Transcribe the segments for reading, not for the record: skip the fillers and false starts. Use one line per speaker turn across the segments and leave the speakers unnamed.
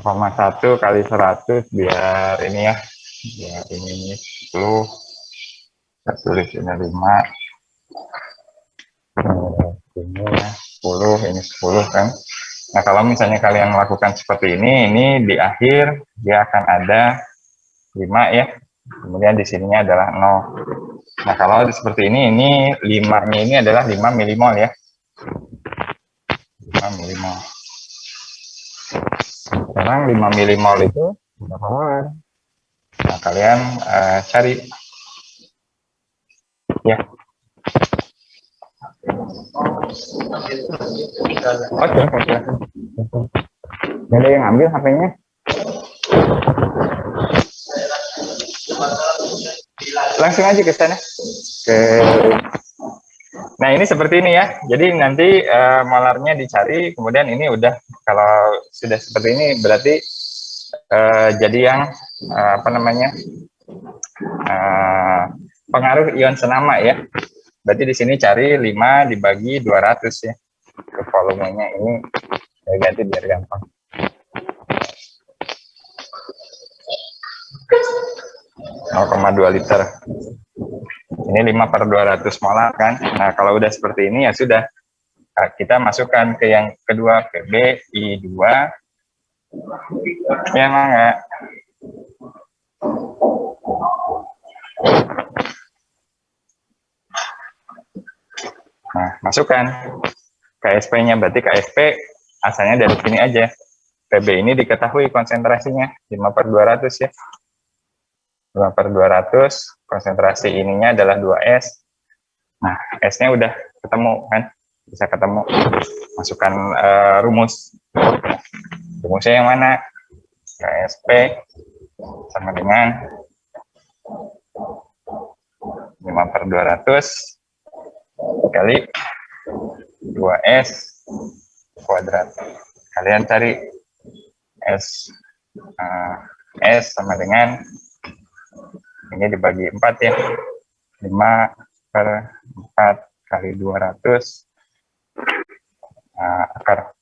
0,1 kali 100 biar ini ya, biar ini 10, kita tulis ini 5, ini ya 10, ini 10 kan. Nah kalau misalnya kalian melakukan seperti ini di akhir dia akan ada 5 ya, kemudian di sininya adalah 0. Nah kalau seperti ini 5-nya ini adalah 5 milimol ya, 5 milimol. Sekarang 5 milimol itu berapa mol? Nah kalian cari ya. Oke. Ada yang ambil HP-nya? Langsung aja ke sana. Nah ini seperti ini ya. Jadi nanti molarnya dicari, kemudian ini udah, kalau sudah seperti ini berarti jadi yang apa namanya, pengaruh ion senama ya. Berarti di sini cari 5 dibagi 200 ya. Ke volumenya ini saya ganti biar gampang. 0,2 liter. Ini 5/200 molar kan. Nah kalau udah seperti ini ya sudah, kita masukkan ke yang kedua, PbI2 ya enggak. Nah masukkan KSP-nya, berarti KSP asalnya dari sini aja. Pb ini diketahui konsentrasinya 5/200 ya. 5/200, konsentrasi ininya adalah 2S. Nah, S-nya udah ketemu kan? Bisa ketemu. Masukkan rumus. Rumusnya yang mana? KSP sama dengan 5/200 kali 2S kuadrat. Kalian cari S. S sama dengan ini dibagi 4 ya, 5/4 kali 200 akar.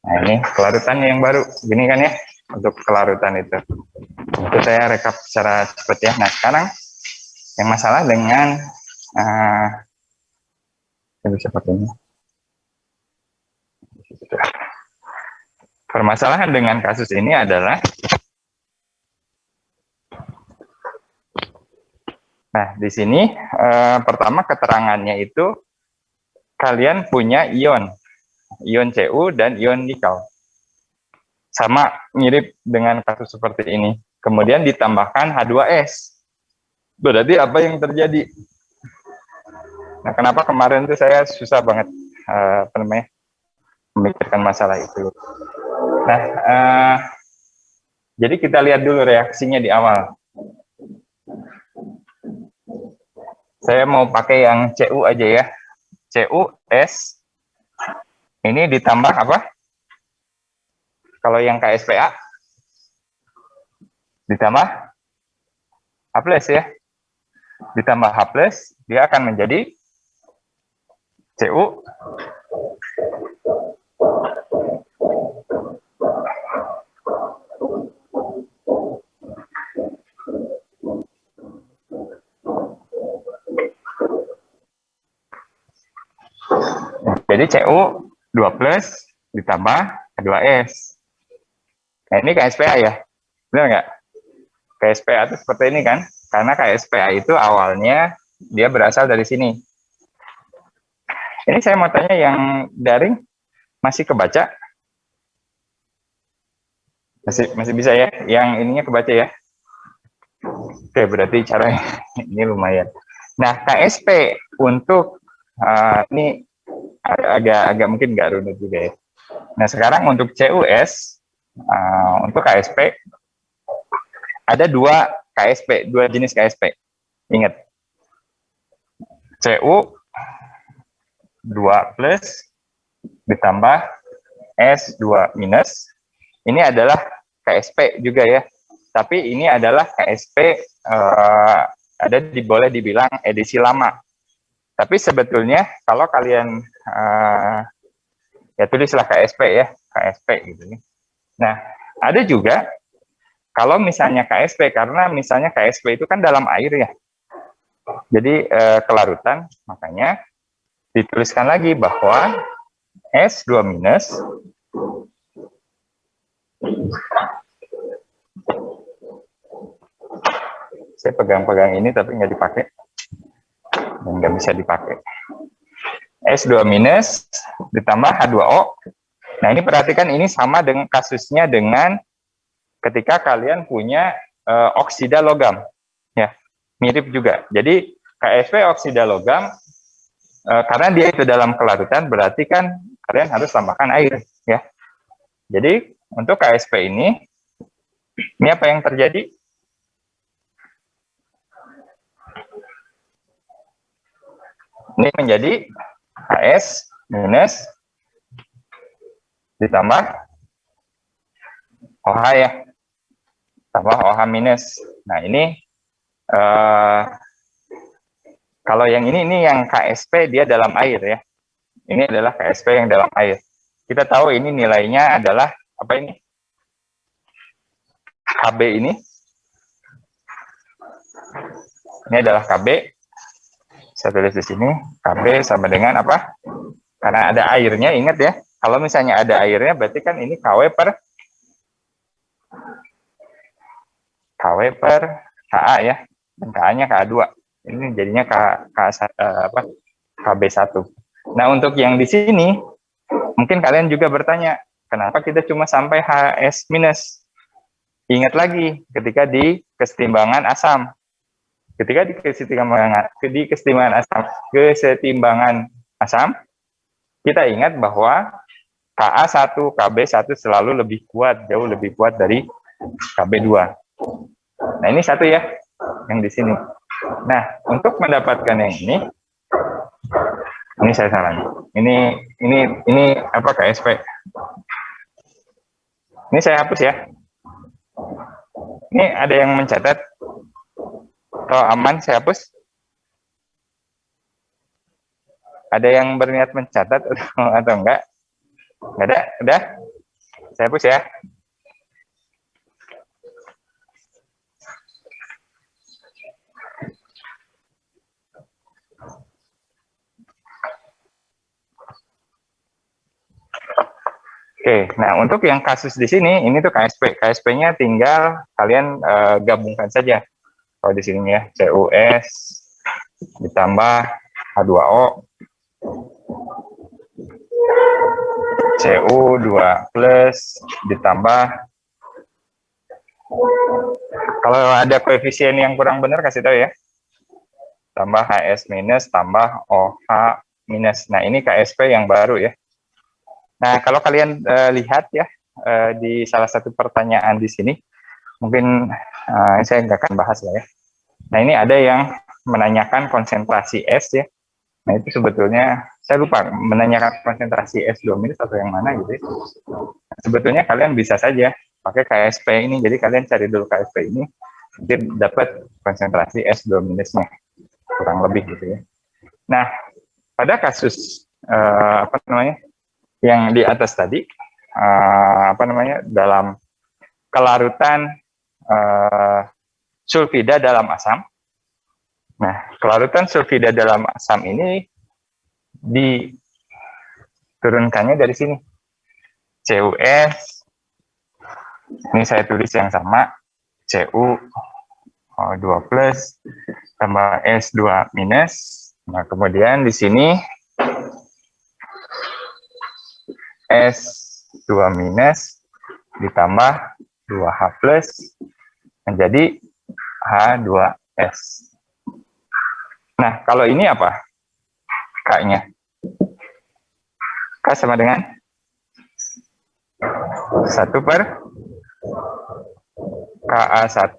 Nah ini kelarutannya yang baru, gini kan ya, untuk kelarutan itu. Itu saya rekap secara cepat ya. Nah sekarang yang masalah dengan saya bisa pakai ini. Permasalahan dengan kasus ini adalah, nah di sini pertama keterangannya itu kalian punya ion Cu dan ion nikel. Sama mirip dengan kasus seperti ini. Kemudian ditambahkan H2S. Berarti apa yang terjadi? Nah, kenapa kemarin itu saya susah banget memikirkan masalah itu. Nah, jadi kita lihat dulu reaksinya di awal. Saya mau pakai yang Cu aja ya. CuS ini ditambah apa? Kalau yang KSPA ditambah H+ ya. Ditambah H+, dia akan menjadi Cu jadi Cu 2+ ditambah H2S. Nah ini KSPA ya, benar nggak? KSPA itu seperti ini kan, karena KSPA itu awalnya dia berasal dari sini. Ini saya mau tanya yang daring masih kebaca? Masih bisa ya, yang ininya kebaca ya? Oke, berarti caranya ini lumayan. Nah, KSP untuk ini agak mungkin nggak runut juga ya. Nah, sekarang untuk CuS, untuk KSP, ada dua KSP, dua jenis KSP. Ingat, Cu 2+ ditambah S2-. Ini adalah KSP juga ya. Tapi ini adalah KSP boleh dibilang edisi lama. Tapi sebetulnya kalau kalian ya tulislah KSP ya, KSP gitu. Nah, ada juga kalau misalnya KSP, karena misalnya KSP itu kan dalam air ya, jadi kelarutan, makanya dituliskan lagi bahwa S2 minus saya pegang-pegang ini tapi nggak dipakai dan nggak bisa dipakai. S2 minus ditambah H2O. Nah, ini perhatikan, ini sama dengan kasusnya dengan ketika kalian punya oksida logam. Ya, mirip juga. Jadi KSP oksida logam, karena dia itu dalam kelarutan, berarti kan kalian harus tambahkan air. Ya. Jadi untuk KSP ini apa yang terjadi? Ini menjadi HS minus ditambah OH ya, tambah OH minus. Nah, ini kalau yang ini yang KSP dia dalam air ya. Ini adalah KSP yang dalam air. Kita tahu ini nilainya adalah apa ini? KB ini. Ini adalah KB. Saya tulis di sini, KB sama dengan apa? Karena ada airnya, ingat ya. Kalau misalnya ada airnya, berarti kan ini KW per KA ya. Dan KA-nya KA2. Ini jadinya KB1. Nah, untuk yang di sini, mungkin kalian juga bertanya, kenapa kita cuma sampai HS minus? Ingat lagi, ketika di kesetimbangan asam. Ketika di kesetimbangan asam, kita ingat bahwa Ka1, Kb1 selalu lebih kuat, jauh lebih kuat dari Kb2. Nah, ini satu ya, yang di sini. Nah, untuk mendapatkan yang ini saya salah. Ini apa KSP? Ini saya hapus ya. Ini ada yang mencatat? Atau aman saya hapus? Ada yang berniat mencatat atau enggak? Enggak ada? Udah? Saya hapus ya. Oke, nah untuk yang kasus di sini, ini tuh KSP. KSP-nya tinggal kalian gabungkan saja. Kalau di sini ya, CuS ditambah H2O, Cu2 plus ditambah, kalau ada koefisien yang kurang benar kasih tahu ya, tambah HS minus tambah OH minus. Nah, ini KSP yang baru ya. Nah, kalau kalian lihat ya di salah satu pertanyaan di sini, mungkin saya nggak akan bahas lah ya. Nah, ini ada yang menanyakan konsentrasi S ya. Nah, itu sebetulnya saya lupa menanyakan konsentrasi S2 minus atau yang mana gitu ya. Nah, sebetulnya kalian bisa saja pakai KSP ini. Jadi kalian cari dulu KSP ini, nanti dapat konsentrasi S2 minusnya kurang lebih gitu ya. Nah, pada kasus apa namanya yang di atas tadi, dalam kelarutan sulfida dalam asam. Nah, kelarutan sulfida dalam asam ini diturunkannya dari sini. CuS, ini saya tulis yang sama, Cu2 plus tambah S2 minus. Nah, kemudian di sini S2 minus ditambah 2H plus menjadi H2S. Nah, kalau ini apa? K-nya. K sama dengan 1 per Ka1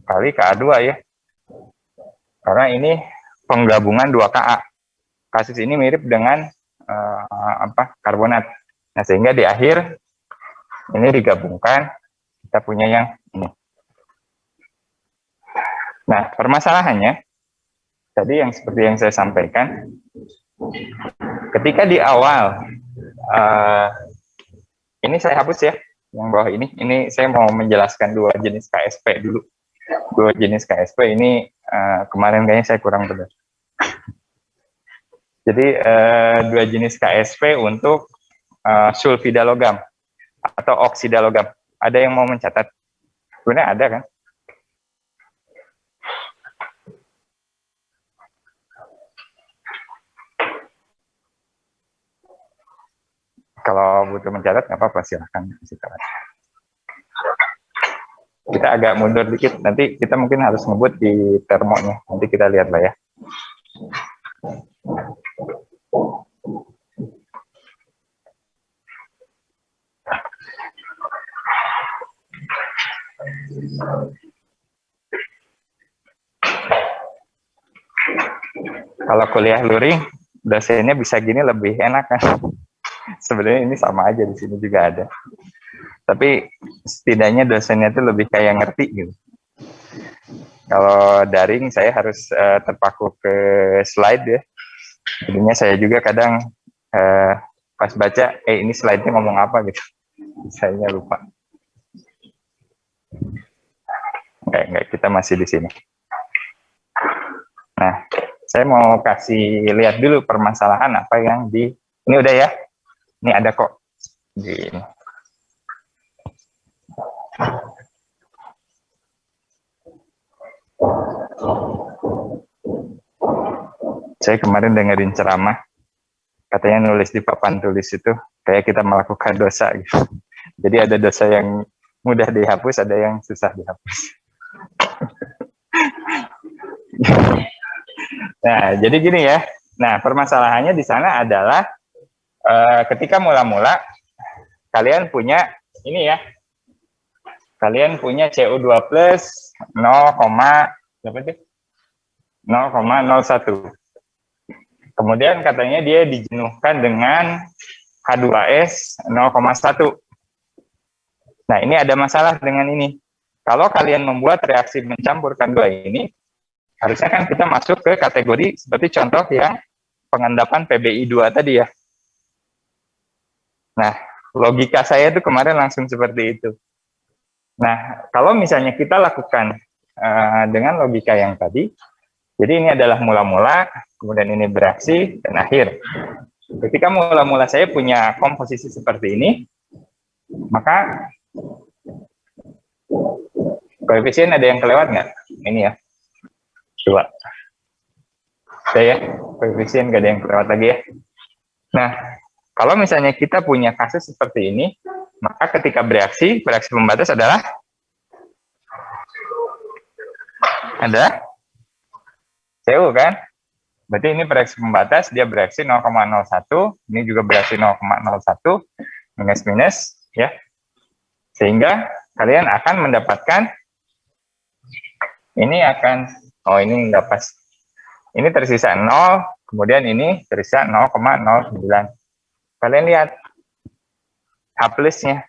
kali Ka2 ya. Karena ini penggabungan 2 Ka. Kasus ini mirip dengan karbonat. Nah, sehingga di akhir ini digabungkan, kita punya yang ini. Nah, permasalahannya tadi yang seperti yang saya sampaikan, ketika di awal ini saya hapus ya, yang bawah ini saya mau menjelaskan dua jenis KSP dulu. Dua jenis KSP ini kemarin kayaknya saya kurang benar. Jadi dua jenis KSP untuk sulfida logam atau oksida logam. Ada yang mau mencatat? Sebenarnya ada kan? Kalau butuh mencatat nggak apa-apa, silahkan. Kita agak mundur dikit, nanti kita mungkin harus ngebut di termonya. Nanti kita lihat lah ya. Kalau kuliah luring, dosennya bisa gini lebih enak kan? Sebenarnya ini sama aja, di sini juga ada. Tapi setidaknya dosennya itu lebih kayak ngerti gitu. Kalau daring saya harus terpaku ke slide ya. Jadinya saya juga kadang pas baca, ini slide-nya ngomong apa gitu. Saya lupa. Enggak, kita masih di sini. Nah, saya mau kasih lihat dulu permasalahan apa yang ini udah ya. Ini ada kok di ini. Saya kemarin dengerin ceramah, katanya nulis di papan tulis itu kayak kita melakukan dosa gitu. Jadi ada dosa yang mudah dihapus, ada yang susah dihapus. Nah, jadi gini ya. Nah, permasalahannya di sana adalah ketika mula-mula kalian punya ini ya. Kalian punya CO2 plus 0,01. Kemudian katanya dia dijenuhkan dengan H2S 0,1. Nah, ini ada masalah dengan ini. Kalau kalian membuat reaksi mencampurkan dua ini, harusnya kan kita masuk ke kategori seperti contoh yang pengendapan PBI2 tadi ya. Nah, logika saya itu kemarin langsung seperti itu. Nah, kalau misalnya kita lakukan dengan logika yang tadi, jadi ini adalah mula-mula, kemudian ini bereaksi, dan akhir. Ketika mula-mula saya punya komposisi seperti ini, maka koefisien ada yang kelewat nggak? Ini ya, 2. Saya koefisien nggak ada yang kelewat lagi ya. Nah, kalau misalnya kita punya kasus seperti ini, maka ketika bereaksi pembatas adalah CO kan? Berarti ini bereaksi pembatas, dia bereaksi 0,01, ini juga bereaksi 0,01, minus-minus, ya. Sehingga kalian akan mendapatkan, ini akan, ini nggak pas. Ini tersisa 0, kemudian ini tersisa 0,09. Kalian lihat, H plusnya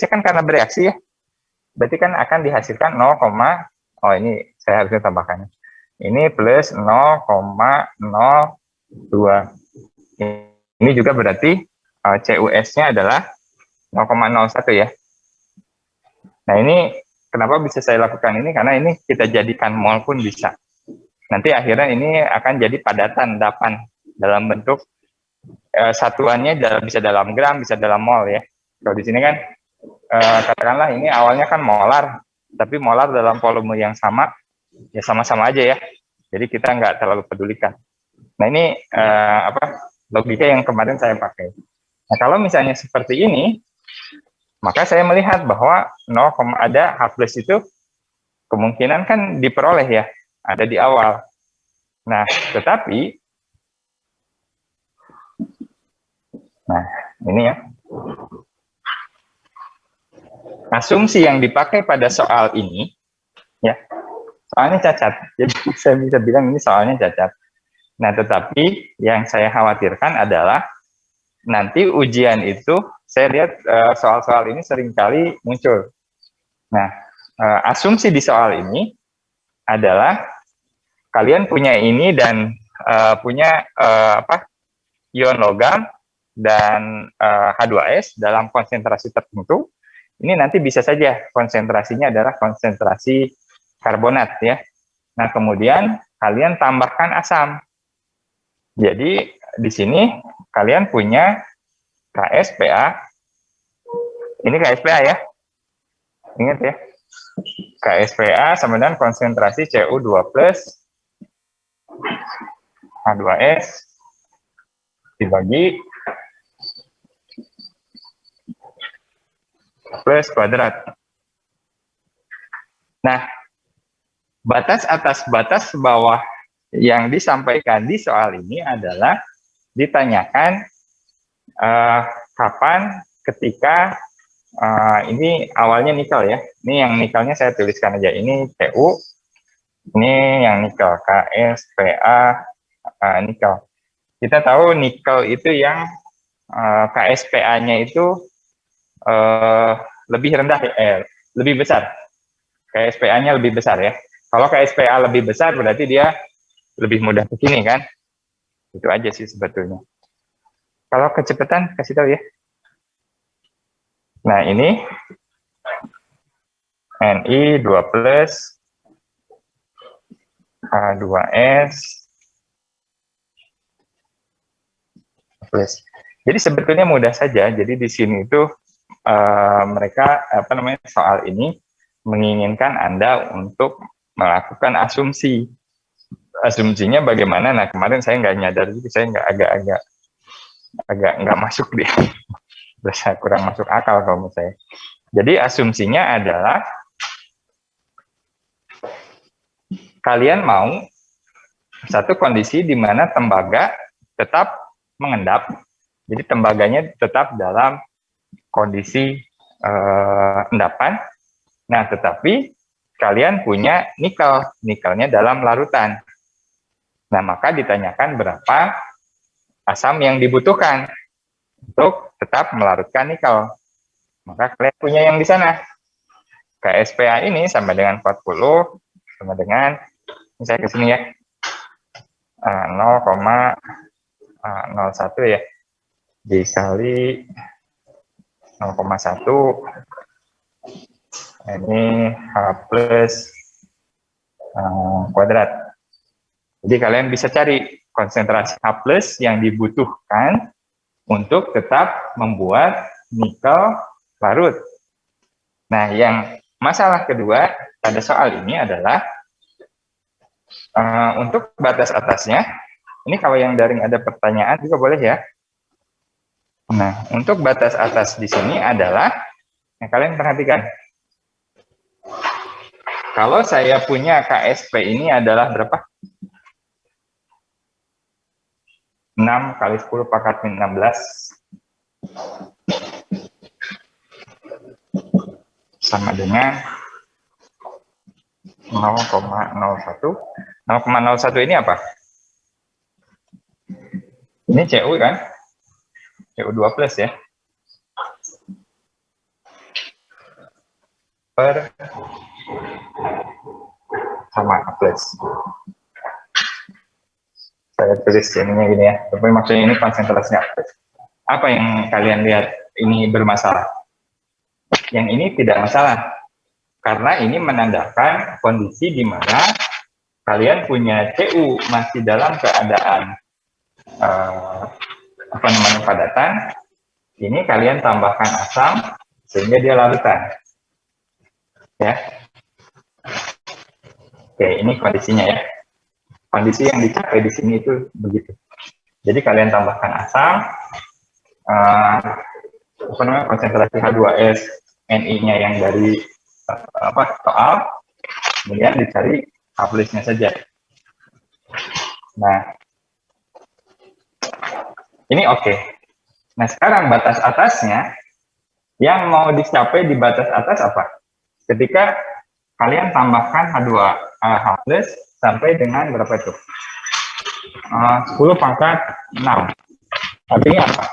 kan karena bereaksi ya. Berarti kan akan dihasilkan 0, ini saya harusnya tambahkan. Ini plus 0,02. Ini juga berarti CUS-nya adalah 0,01 ya. Nah, ini kenapa bisa saya lakukan ini? Karena ini kita jadikan mol pun bisa. Nanti akhirnya ini akan jadi padatan endapan dalam bentuk satuannya bisa dalam gram, bisa dalam mol ya. Kalau di sini kan katakanlah ini awalnya kan molar, tapi molar dalam volume yang sama, ya sama-sama aja ya. Jadi kita nggak terlalu pedulikan. Nah, ini logika yang kemarin saya pakai. Nah, kalau misalnya seperti ini, maka saya melihat bahwa 0, ada H plus itu kemungkinan kan diperoleh ya, ada di awal. Nah, tetapi, nah ini ya, asumsi yang dipakai pada soal ini, ya, soalnya cacat. Jadi saya bisa bilang ini soalnya cacat. Nah, tetapi yang saya khawatirkan adalah nanti ujian itu, saya lihat soal-soal ini seringkali muncul. Nah, asumsi di soal ini adalah kalian punya ini dan punya ion logam dan H2S dalam konsentrasi tertentu ini nanti bisa saja konsentrasinya adalah konsentrasi karbonat ya. Nah, kemudian kalian tambahkan asam. Jadi di sini kalian punya KSPA. Ini KSPA ya. Ingat ya. KSPA sama dengan konsentrasi Cu2 plus H2S dibagi plus kuadrat. Nah, batas atas batas bawah yang disampaikan di soal ini adalah ditanyakan kapan ketika ini awalnya nikel ya. Ini yang nikelnya saya tuliskan aja. Ini Cu, ini yang nikel, KSPA nikel. Kita tahu nikel itu yang KSPA-nya itu lebih rendah, lebih besar. KSPA-nya lebih besar ya. Kalau KSPA lebih besar berarti dia lebih mudah ke sini kan. Itu aja sih sebetulnya. Kalau kecepatan kasih tahu ya. Nah, ini Ni 2 plus H2S plus. Jadi sebetulnya mudah saja. Jadi di sini itu mereka soal ini menginginkan Anda untuk melakukan asumsi. Asumsinya bagaimana? Nah, kemarin saya nggak nyadar, jadi saya agak nggak masuk deh. Berasa kurang masuk akal kalau menurut saya. Jadi asumsinya adalah kalian mau satu kondisi di mana tembaga tetap mengendap. Jadi tembaganya tetap dalam kondisi endapan. Nah, tetapi kalian punya nikel. Nikelnya dalam larutan. Nah, maka ditanyakan berapa asam yang dibutuhkan untuk tetap melarutkan nikel. Maka kalian punya yang di sana. KSPA ini sama dengan 40, sama dengan, ini saya ke sini ya, 0,01 ya, dikali 0,1, ini H plus kuadrat. Jadi kalian bisa cari konsentrasi H plus yang dibutuhkan untuk tetap membuat nikel larut. Nah, yang masalah kedua pada soal ini adalah untuk batas atasnya. Ini kalau yang daring ada pertanyaan juga boleh ya. Nah, untuk batas atas di sini adalah yang kalian perhatikan. Kalau saya punya KSP ini adalah berapa? 6 kali 10 pangkat min 16 sama dengan 0,01. 0,01 ini apa? Ini Cu kan? Cu2 plus ya. Per sama A plus. Saya tulis ininya gini ya. Tapi maksudnya ini konsentrasinya A plus. Apa yang kalian lihat ini bermasalah? Yang ini tidak masalah. Karena ini menandakan kondisi di mana kalian punya Cu masih dalam keadaan padatan. Ini kalian tambahkan asam sehingga dia larutan. Ya. Oke, ini kondisinya ya. Kondisi yang dicapai di sini itu begitu. Jadi kalian tambahkan asam, konsentrasi H2S, Ni-nya yang dari soal, kemudian dicari H plus-nya saja. Nah, ini oke. Nah, sekarang batas atasnya, yang mau dicapai di batas atas apa? Ketika kalian tambahkan H plus sampai dengan berapa itu? 10 pangkat 6. Artinya apa?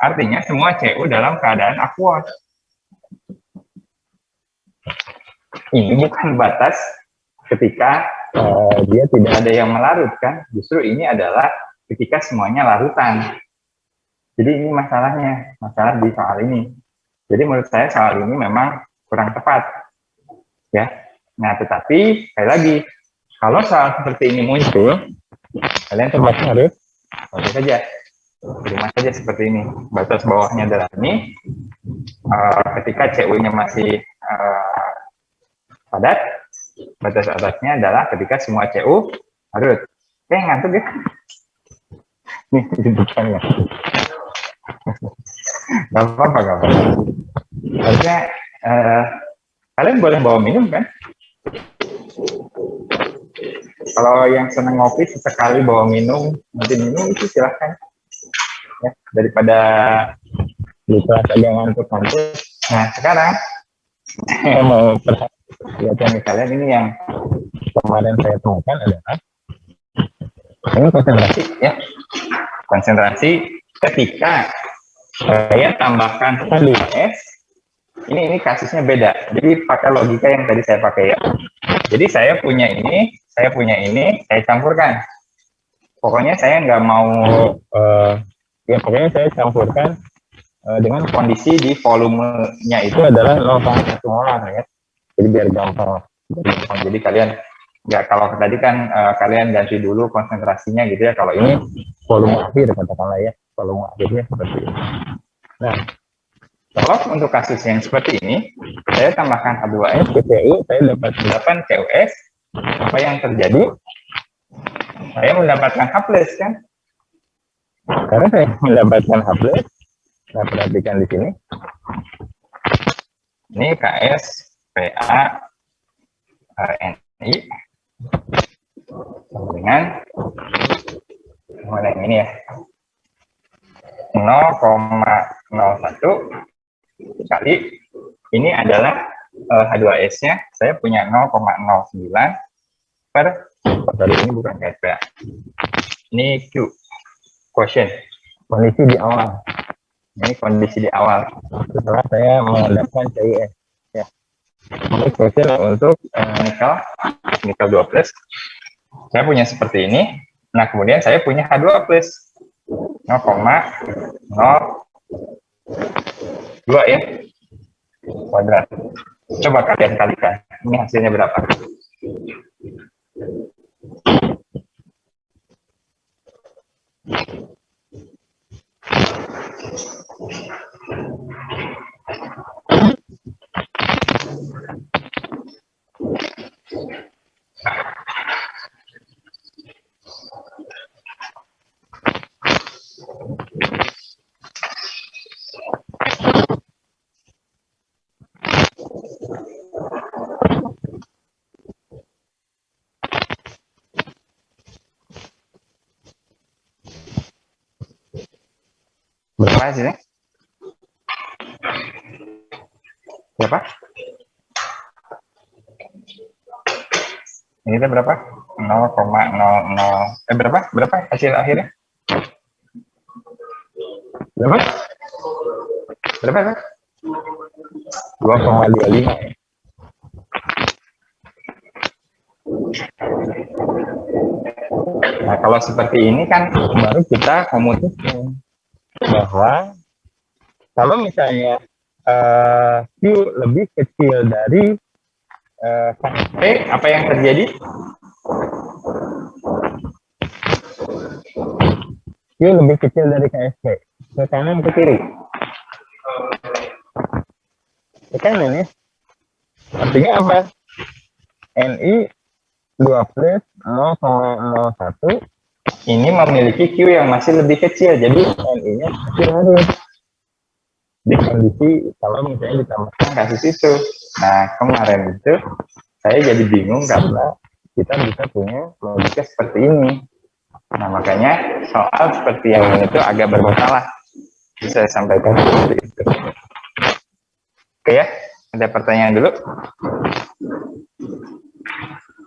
Artinya semua Cu dalam keadaan aqueous. Ini bukan batas ketika dia tidak ada yang melarut kan? Justru ini adalah ketika semuanya larutan. Jadi ini masalahnya, masalah di soal ini. Jadi menurut saya soal ini memang kurang tepat, ya. Nah, tetapi sekali lagi, kalau soal seperti ini muncul, kalian terpaksa harus pakai saja, terima saja seperti ini. Batas bawahnya adalah ini. Ketika CU-nya masih padat, batas atasnya adalah ketika semua CU harus. Ngantuk ya? Nih, di depan ya. Gak apa-apa, gak apa-apa. Harusnya kalian boleh bawa minum kan? Kalau yang senang ngopi sekali bawa minum, nanti minum itu silahkan. Ya, daripada di kelas agak ngantuk-ngantuk. Nah, sekarang saya mau perhatikan nih kalian, ini yang kemarin saya temukan adalah ini konsentrasi, ya. Konsentrasi ketika saya tambahkan H2S, ini kasusnya beda. Jadi pakai logika yang tadi saya pakai, ya. Jadi saya punya ini, saya campurkan. Pokoknya saya nggak mau, pokoknya saya campurkan dengan kondisi di volumenya itu adalah 0,1 molar, ya. Jadi biar gampang. Jadi kalian, ya kalau tadi kan kalian ganti dulu konsentrasinya gitu ya. Kalau ini volume akhir katakanlah, ya. Volume akhirnya seperti ini. Nah, kalau untuk kasus yang seperti ini, saya tambahkan H2S ke CU, saya dapat 8 CUS. Apa yang terjadi? Saya mendapatkan H+, kan? Karena saya mendapatkan H+. Nah, perhatikan di sini. Ini KS, PA, RNI. Dengan yang ini ya. 0,01 kali ini adalah H2S-nya, saya punya 0,09 per, sorry, ini bukan KSPA, ini Q, quotient, kondisi di awal. Ini kondisi di awal setelah saya mengandalkan CIS, ya. Ini quotient untuk nikel 2+, saya punya seperti ini. Nah, kemudian saya punya H2+, 0,02 ya, kuadrat. Coba kalian kalikan, ini hasilnya berapa? Berapa hasilnya? Berapa? Ini berapa? 0,00 berapa hasil akhirnya? Berapa? Berapa? 2,25. Nah, kalau seperti ini kan baru kita memutuskan bahwa kalau misalnya Q lebih kecil dari KSP, apa yang terjadi? Q lebih kecil dari KSP, ke kanan ke kiri. Ke kanan ya. Artinya apa? Ni 2+, 0,01 ini memiliki Q yang masih lebih kecil, jadi Ni-nya masih harus di kondisi kalau misalnya ditambahkan kasus itu. Nah, kemarin itu saya jadi bingung karena kita bisa punya logika seperti ini. Nah, makanya soal seperti yang ini itu agak bermasalah. Bisa saya sampaikan seperti itu. Oke ya, ada pertanyaan dulu.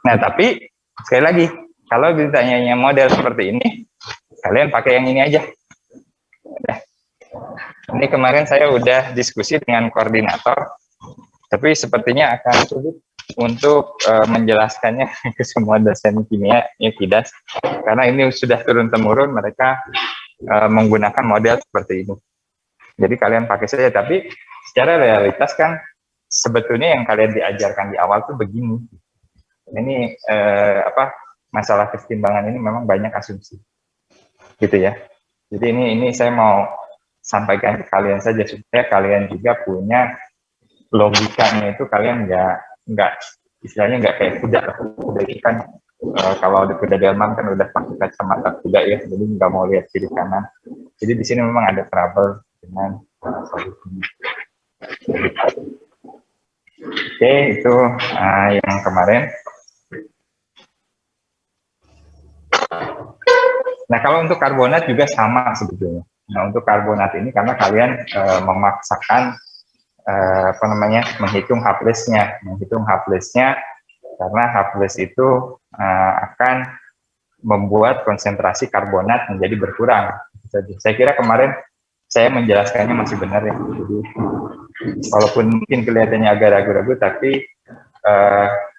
Nah, tapi sekali lagi, kalau ditanyanya model seperti ini, kalian pakai yang ini aja. Nah, ini kemarin saya udah diskusi dengan koordinator, tapi sepertinya akan sulit untuk menjelaskannya ke semua dosen kimia yang tidak, karena ini sudah turun-temurun mereka menggunakan model seperti ini. Jadi kalian pakai saja, tapi secara realitas kan sebetulnya yang kalian diajarkan di awal tuh begini. Ini masalah kesetimbangan ini memang banyak asumsi, gitu ya. Jadi ini saya mau sampaikan ke kalian saja supaya kalian juga punya logikanya itu, kalian nggak istilahnya nggak kayak kuda itu kan. Kalau di kuda delman kan udah pakai kacamata kuda ya, jadi nggak mau lihat kiri kanan. Jadi di sini memang ada trouble dengan solusinya. Oke, itu yang kemarin. Nah, kalau untuk karbonat juga sama sebetulnya. Nah, untuk karbonat ini karena kalian memaksakan menghitung H+-nya, karena H+ itu akan membuat konsentrasi karbonat menjadi berkurang. Saya kira kemarin saya menjelaskannya masih benar ya. Jadi walaupun mungkin kelihatannya agak ragu-ragu, tapi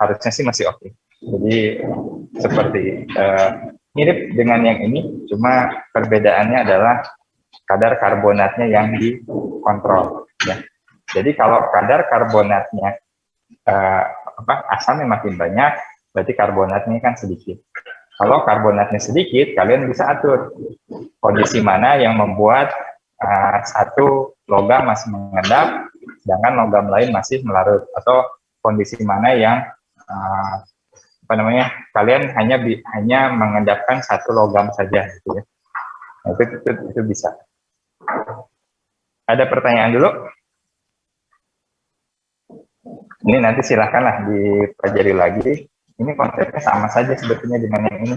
harusnya sih masih oke. Jadi seperti mirip dengan yang ini, cuma perbedaannya adalah kadar karbonatnya yang dikontrol. Ya. Jadi kalau kadar karbonatnya asamnya makin banyak, berarti karbonatnya kan sedikit. Kalau karbonatnya sedikit, kalian bisa atur kondisi mana yang membuat satu logam masih mengendap, sedangkan logam lain masih melarut, atau kondisi mana yang kalian hanya mengendapkan satu logam saja, gitu ya. Nah, itu bisa. Ada pertanyaan dulu? Ini nanti silakanlah dipelajari lagi. Ini konsepnya sama saja sebetulnya dengan yang ini.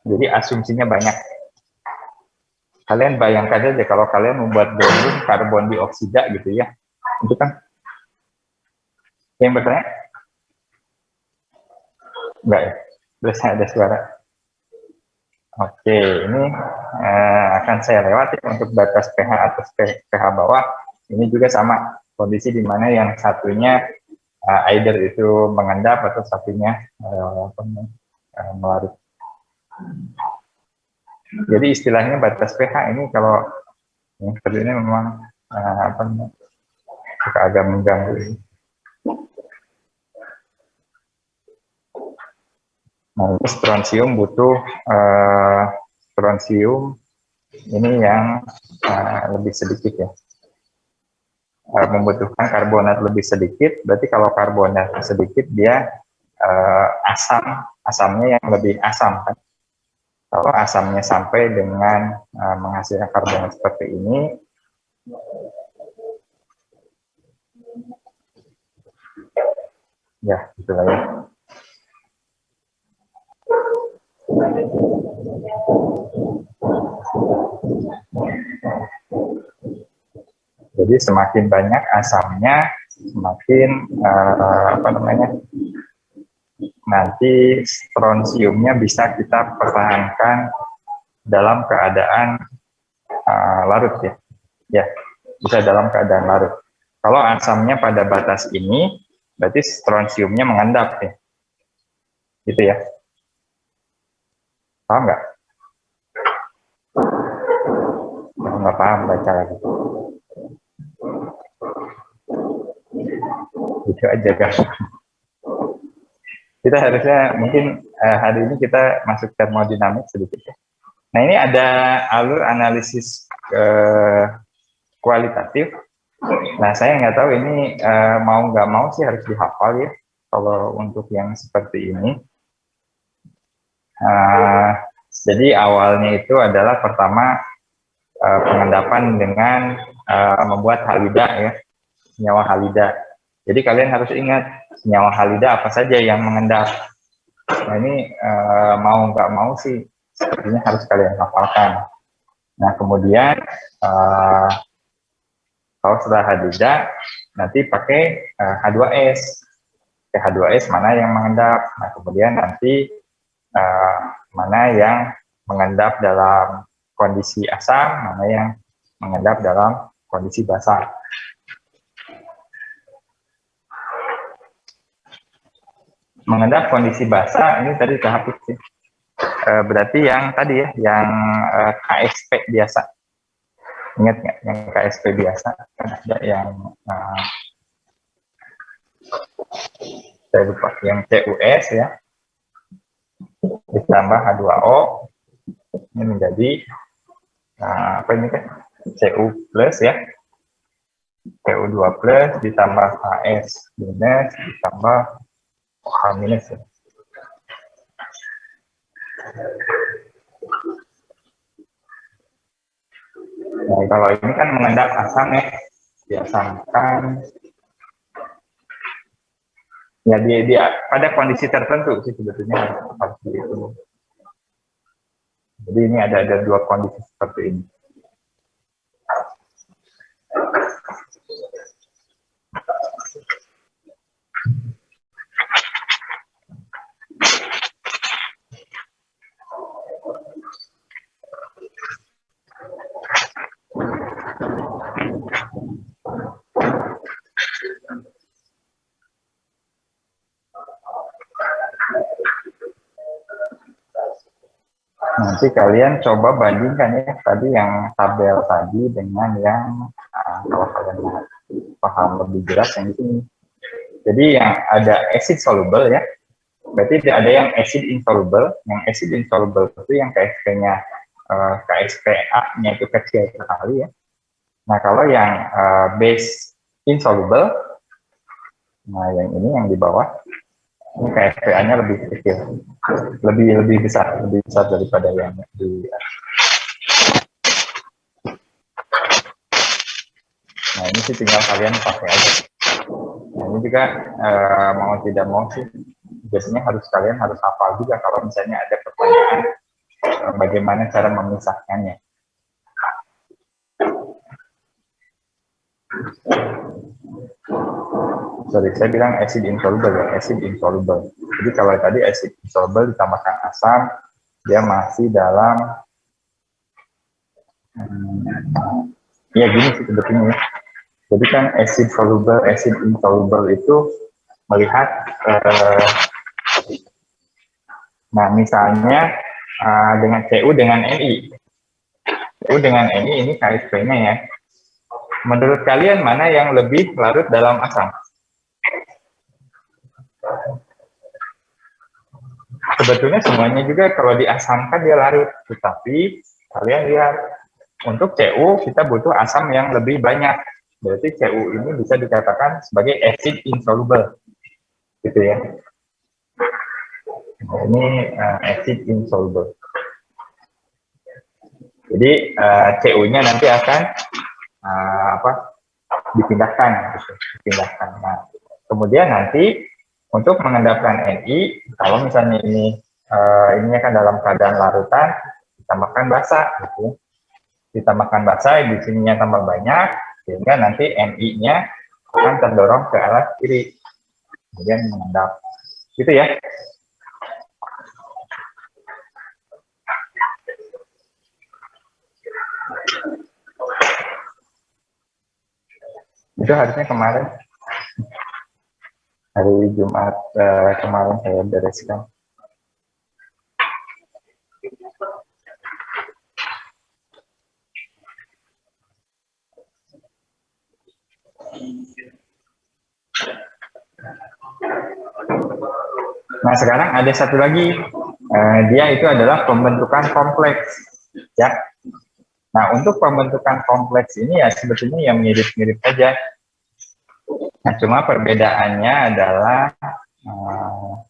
Jadi asumsinya banyak. Kalian bayangkan aja kalau kalian membuat bonding karbon dioksida gitu ya. Itu kan yang bertanya? Enggak ya? Biasanya ada suara. Oke, ini akan saya lewati untuk batas pH atas pH bawah. Ini juga sama, kondisi di mana yang satunya either itu mengendap atau satunya melarut. Jadi istilahnya batas pH ini kalau yang seperti ini memang agak mengganggu. Nah, strontium butuh strontium ini yang lebih sedikit ya. Membutuhkan karbonat lebih sedikit, berarti kalau karbonat sedikit dia asamnya yang lebih asam kan. Kalau asamnya sampai dengan menghasilkan karbonat seperti ini, ya itulah ya. Jadi semakin banyak asamnya, semakin nanti strontiumnya bisa kita pertahankan dalam keadaan larut ya. Ya, bisa dalam keadaan larut. Kalau asamnya pada batas ini, berarti strontiumnya mengendap ya. Gitu ya. Paham nggak? Kalau nggak paham, baca lagi. Gitu aja guys. Kita harusnya mungkin hari ini kita masuk termodinamik sedikit ya. Nah, ini ada alur analisis kualitatif. Nah, saya nggak tahu ini mau nggak mau sih harus dihafal ya kalau untuk yang seperti ini. Jadi awalnya itu adalah pertama pengendapan dengan membuat halida ya, senyawa halida. Jadi kalian harus ingat senyawa halida apa saja yang mengendap. Nah, ini mau nggak mau sih sepertinya harus kalian hafalkan. Nah, kemudian kalau sudah halida, nanti pakai H2S. H2S mana yang mengendap. Nah, kemudian nanti mana yang mengendap dalam kondisi asam, mana yang mengendap dalam kondisi basah. Mengendap kondisi basah ini tadi tahap itu. Berarti yang tadi ya, yang KSP biasa. Ingat nggak yang KSP biasa kan ada yang saya lupa yang CUS ya ditambah H2O ini menjadi apa ini kan Cu plus ya, Cu2 plus ditambah HS minus ditambah OH minus ya. Nah, kalau ini kan mengendap asam ya, diasamkan ya pada kondisi tertentu sih sebetulnya harus begitu. Jadi ini ada dua kondisi seperti ini. Nanti kalian coba bandingkan ya tadi yang tabel tadi dengan yang kalau kalian paham lebih jelas yang di sini. Jadi yang ada acid soluble ya, berarti ada yang acid insoluble. Yang acid insoluble itu yang KSP-nya KSPA-nya itu kecil sekali ya. Nah kalau yang base insoluble, nah yang ini yang di bawah ini KSPA-nya lebih kecil, lebih besar daripada yang di. Nah ini sih tinggal kalian pakai aja. Nah ini juga mau tidak mau sih biasanya kalian harus hafal juga kalau misalnya ada pertanyaan bagaimana cara memisahkannya. Sorry, saya bilang acid insoluble ya, acid insoluble. Jadi kalau tadi acid insoluble ditambahkan asam, dia masih dalam ya gini sih sebetulnya ya. Jadi kan acid soluble, acid insoluble itu melihat nah misalnya dengan Cu dengan Ni. Cu dengan Ni ini KSP-nya ya. Menurut kalian mana yang lebih larut dalam asam? Sebetulnya semuanya juga kalau diasamkan dia larut, tetapi kalian lihat untuk Cu kita butuh asam yang lebih banyak. Berarti Cu ini bisa dikatakan sebagai acid insoluble, gitu ya. Nah, ini acid insoluble. Jadi Cu-nya nanti akan dipindahkan, gitu. Dipindahkan. Nah, kemudian nanti untuk mengendapkan Ni, kalau misalnya ini kan dalam keadaan larutan, ditambahkan basa, gitu. Ditambahkan basa, di sininya tambah banyak, sehingga nanti Ni-nya akan terdorong ke arah kiri, kemudian mengendap, gitu ya. Itu harusnya kemarin, hari Jumat kemarin saya bereskan. Nah sekarang ada satu lagi, dia itu adalah pembentukan kompleks, ya. Nah untuk pembentukan kompleks ini ya sebetulnya yang mirip-mirip saja. Nah cuma perbedaannya adalah nah,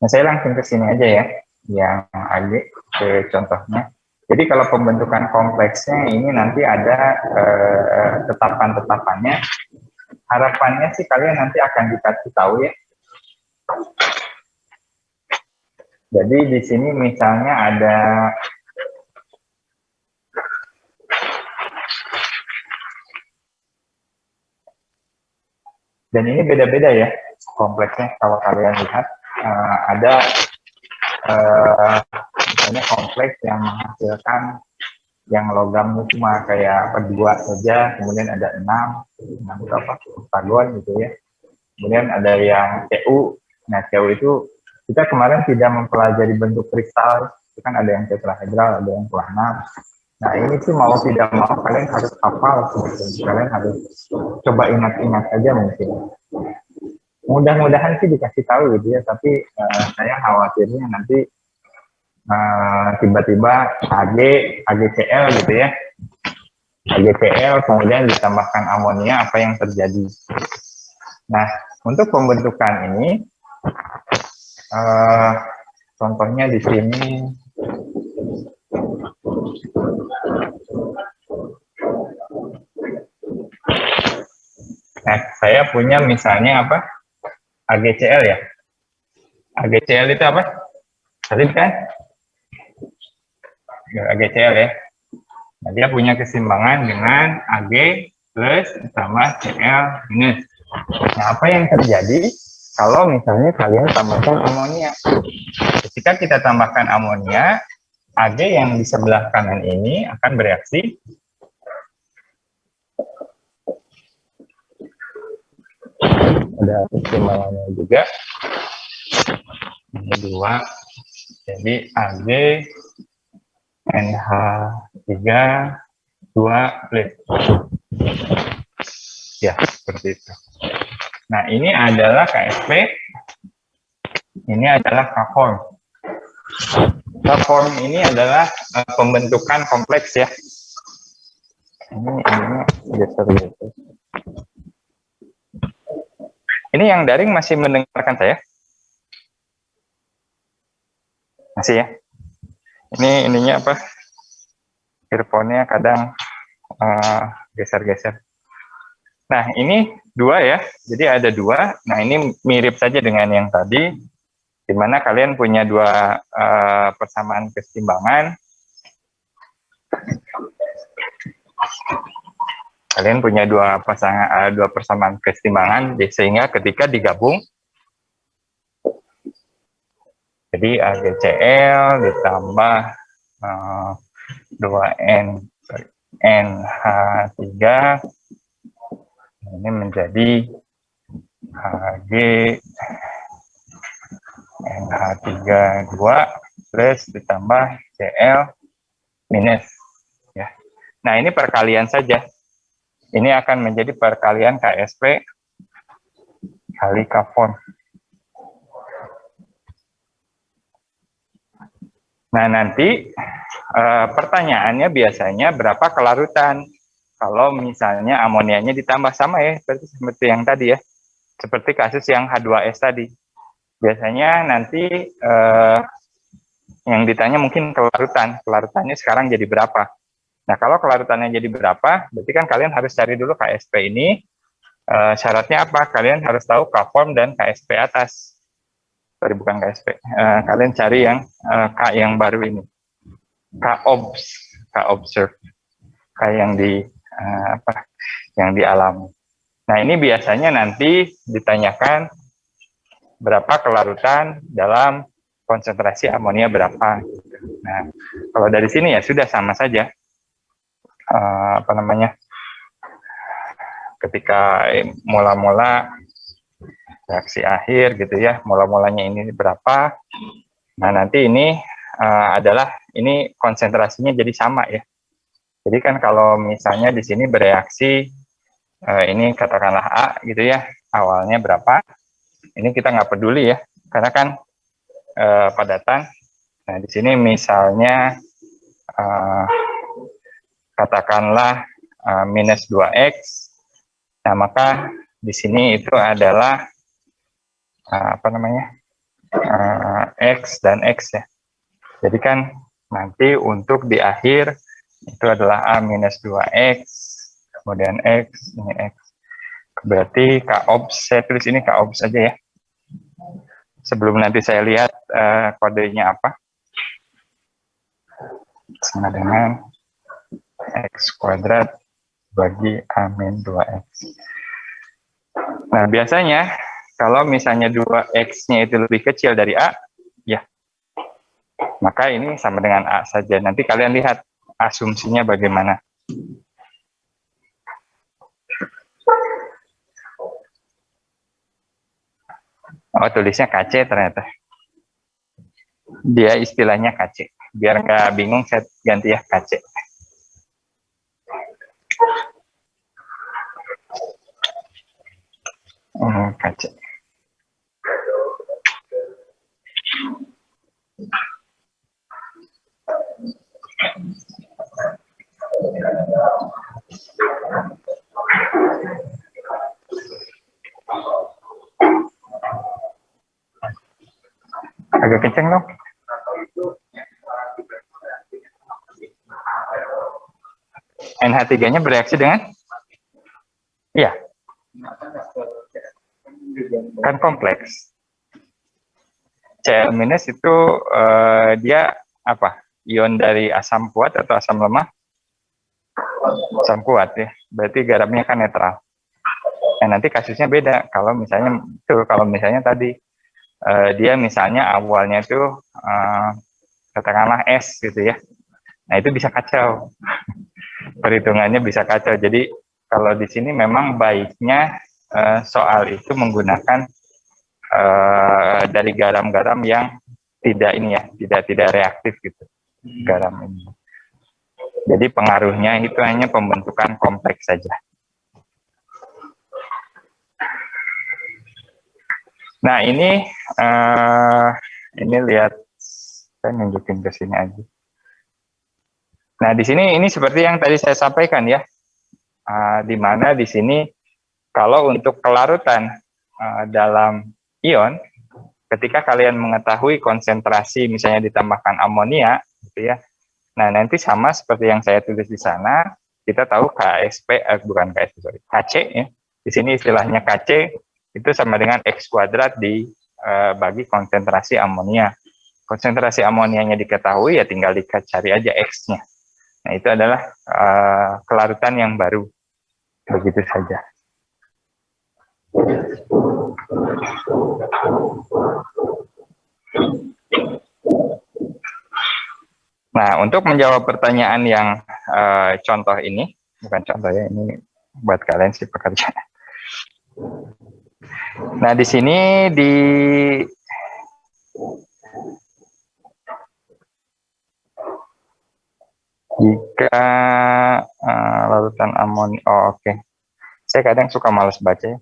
saya langsung ke sini aja ya, yang agak ke contohnya. Jadi kalau pembentukan kompleksnya ini nanti ada tetapan-tetapannya. Harapannya sih kalian nanti akan dikasih tahu ya. Jadi di sini misalnya ada Dan ini beda-beda ya kompleksnya. Kalau kalian lihat ada misalnya kompleks yang menghasilkan yang logamnya cuma kayak dua saja, kemudian ada enam itu apa, oktagon gitu ya. Kemudian ada yang CU. Nah, CU itu kita kemarin tidak mempelajari bentuk kristal, itu kan ada yang tetrahedral, ada yang planar. Nah, ini sih mau tidak mau kalian harus hafal, kalian harus coba ingat-ingat aja mungkin. Mudah-mudahan sih dikasih tahu gitu ya, tapi saya khawatirnya nanti tiba-tiba AgCl gitu ya, AgCl kemudian ditambahkan amonia, apa yang terjadi. Nah, untuk pembentukan ini, contohnya di sini, nah, saya punya misalnya apa, AgCl ya. AgCl itu apa? Tadi kan? AgCl ya. Nah, dia punya keseimbangan dengan Ag plus tambah Cl minus. Nah, apa yang terjadi kalau misalnya kalian tambahkan amonia? Ketika kita tambahkan amonia, Ag yang di sebelah kanan ini akan bereaksi ada keseimbangannya juga. Ini dua, jadi Ag NH3 2 plus. Ya, seperti itu. Nah, ini adalah KSP, ini adalah K-form. K-form ini adalah pembentukan kompleks ya. Ini geser-geser. Ini yang daring masih mendengarkan saya? Masih ya? Ini ininya apa? Earphone-nya kadang geser-geser. Nah, ini dua ya. Jadi ada dua. Nah, ini mirip saja dengan yang tadi, di mana kalian punya dua persamaan keseimbangan. Kalian punya dua persamaan keseimbangan, sehingga ketika digabung, jadi AgCl ditambah 2NH3 ini menjadi Ag NH3 2 plus ditambah Cl minus ya. Nah, ini perkalian saja. Ini akan menjadi perkalian KSP kali K-form. Nah, nanti pertanyaannya biasanya berapa kelarutan? Kalau misalnya amonianya ditambah sama ya, seperti yang tadi ya. Seperti kasus yang H2S tadi. Biasanya nanti yang ditanya mungkin kelarutan. Kelarutannya sekarang jadi berapa? Nah, kalau kelarutannya jadi berapa, berarti kan kalian harus cari dulu KSP ini. Syaratnya apa? Kalian harus tahu K-form dan KSP atas. Sorry, bukan KSP. Kalian cari yang K yang baru ini. K-observe. K yang di yang dialami. Nah, ini biasanya nanti ditanyakan berapa kelarutan dalam konsentrasi amonia berapa. Nah, kalau dari sini ya sudah sama saja. Ketika mula-mula reaksi akhir gitu ya, mula-mulanya ini berapa. Nah, nanti ini adalah ini konsentrasinya jadi sama ya. Jadi kan kalau misalnya di sini bereaksi ini katakanlah A gitu ya, awalnya berapa? Ini kita nggak peduli ya, karena kan padatan. Nah, di sini misalnya katakanlah minus 2x. Nah, maka di sini itu adalah X dan X ya. Jadi kan nanti untuk di akhir itu adalah A minus 2X, kemudian X, ini X. Berarti K-obs, saya tulis ini K-obs saja ya. Sebelum nanti saya lihat kodenya apa. Sama dengan X kuadrat bagi A min 2X. Nah, biasanya kalau misalnya 2X-nya itu lebih kecil dari A, ya, maka ini sama dengan A saja. Nanti kalian lihat asumsinya bagaimana. Oh, tulisnya KC ternyata. Dia istilahnya KC. Biar nggak bingung, saya ganti ya KC. KC. Agak kenceng dong. NH3-nya bereaksi dengan? Iya. Kan kompleks. Cl- itu dia apa? Ion dari asam kuat atau asam lemah? Asam kuat ya. Berarti garamnya kan netral. Nah, nanti kasusnya beda. Kalau misalnya tadi dia misalnya awalnya itu katakanlah S gitu ya. Nah, itu bisa kacau. Perhitungannya bisa kacau. Jadi kalau di sini memang baiknya soal itu menggunakan dari garam-garam yang tidak reaktif gitu, garam ini. Jadi pengaruhnya itu hanya pembentukan kompleks saja. Nah, ini lihat, saya nunjukin ke sini aja. Nah, di sini ini seperti yang tadi saya sampaikan ya, di mana di sini kalau untuk kelarutan dalam ion, ketika kalian mengetahui konsentrasi misalnya ditambahkan amonia, gitu ya. Nah, nanti sama seperti yang saya tulis di sana, kita tahu KSP, bukan KSP, sorry, KC ya. Di sini istilahnya KC itu sama dengan X kuadrat bagi konsentrasi amonia. Konsentrasi amonianya diketahui, ya tinggal dicari aja X-nya. Nah, itu adalah kelarutan yang baru. Begitu saja. Nah, untuk menjawab pertanyaan yang contoh ini, bukan contoh ya, ini buat kalian sih pekerja. Nah, di sini jika larutan amonia, oke. Saya kadang suka malas baca ya.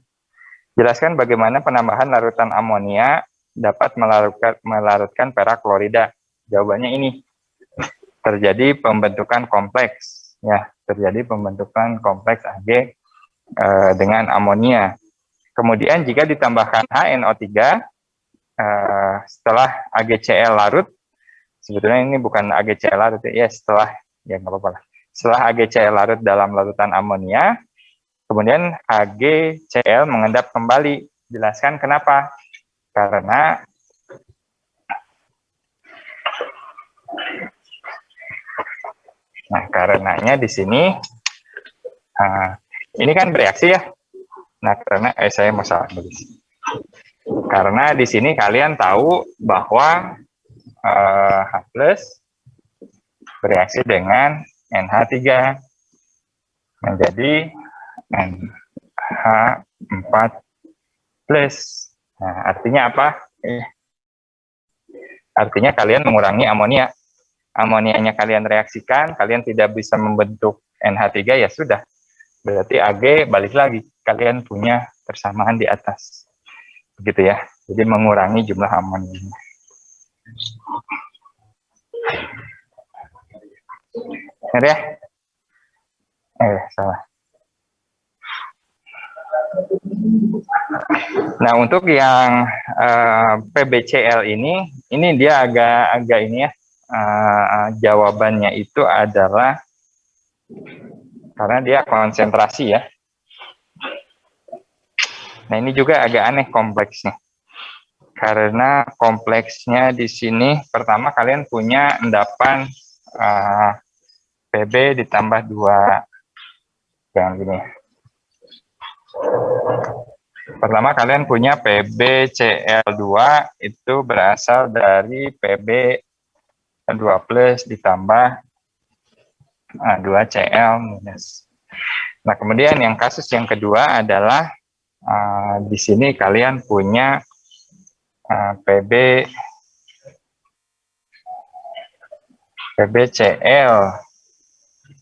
Jelaskan bagaimana penambahan larutan amonia dapat melarutkan perak klorida. Jawabannya ini. Terjadi pembentukan kompleks. Ya, terjadi pembentukan kompleks Ag dengan amonia. Kemudian jika ditambahkan HNO3 setelah AgCl larut, sebetulnya ini bukan AgCl larut ya, setelah nggak apa-apa lah. Setelah AgCl larut dalam larutan amonia, kemudian AgCl mengendap kembali. Jelaskan kenapa? Karena karenanya di sini ini kan bereaksi ya. Nah, karena saya mau salah nulis. Karena di sini kalian tahu bahwa H+ bereaksi dengan NH3 menjadi NH4+. Nah, artinya apa? Artinya kalian mengurangi amonia. Amonianya kalian reaksikan, kalian tidak bisa membentuk NH3, ya sudah. Berarti Ag balik lagi, kalian punya persamaan di atas. Begitu ya. Jadi mengurangi jumlah amonianya. Benar ya? Salah. Nah, untuk yang PBCl ini dia agak ini ya, jawabannya itu adalah karena dia konsentrasi ya. Nah, ini juga agak aneh kompleksnya. Karena kompleksnya di sini, pertama kalian punya endapan PB ditambah 2, jangan gini. Pertama, kalian punya PbCl2 itu berasal dari Pb2 plus ditambah 2Cl minus. Nah, kemudian yang kasus yang kedua adalah di sini kalian punya PbCl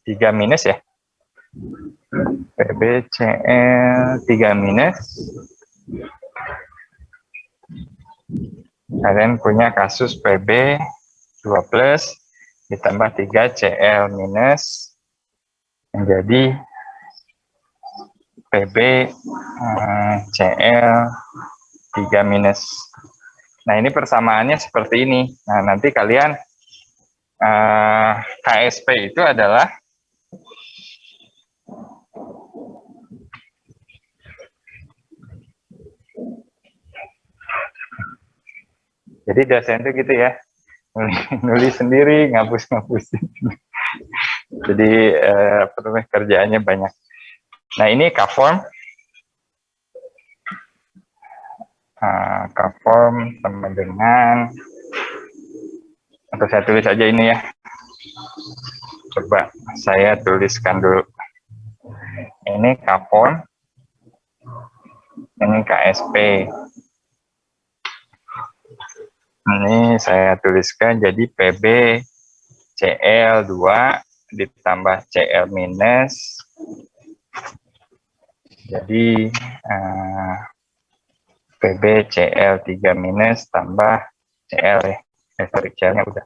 3 minus ya. PbCl 3 minus. Kalian punya kasus Pb 2 plus ditambah 3Cl minus menjadi PbCl 3 minus. Nah, ini persamaannya seperti ini. Nah, nanti kalian KSP itu adalah jadi dosen itu gitu ya, nulis sendiri, ngapus-ngapusin. Jadi kerjaannya banyak. Nah, ini K-form. K-form sama dengan, atau saya tulis aja ini ya. Coba saya tuliskan dulu. Ini K-form, ini KSP. Ini saya tuliskan jadi Pb Cl2 ditambah Cl minus. Jadi Pb Cl3 minus tambah Cl ya. Sorry, Cl-nya udah.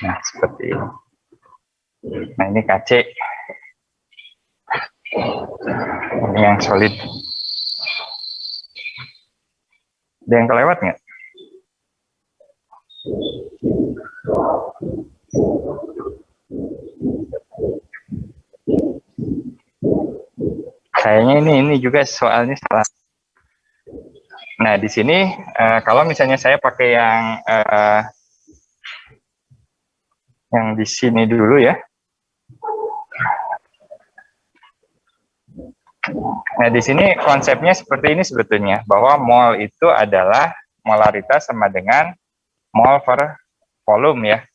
Nah, seperti ini. Nah, ini Kc. Ini yang solid. Ada yang kelewat nggak? Kayaknya ini juga soalnya salah. Nah, di sini kalau misalnya saya pakai yang di sini dulu ya. Nah, di sini konsepnya seperti ini sebetulnya, bahwa mol itu adalah molaritas sama dengan mol per volume ya.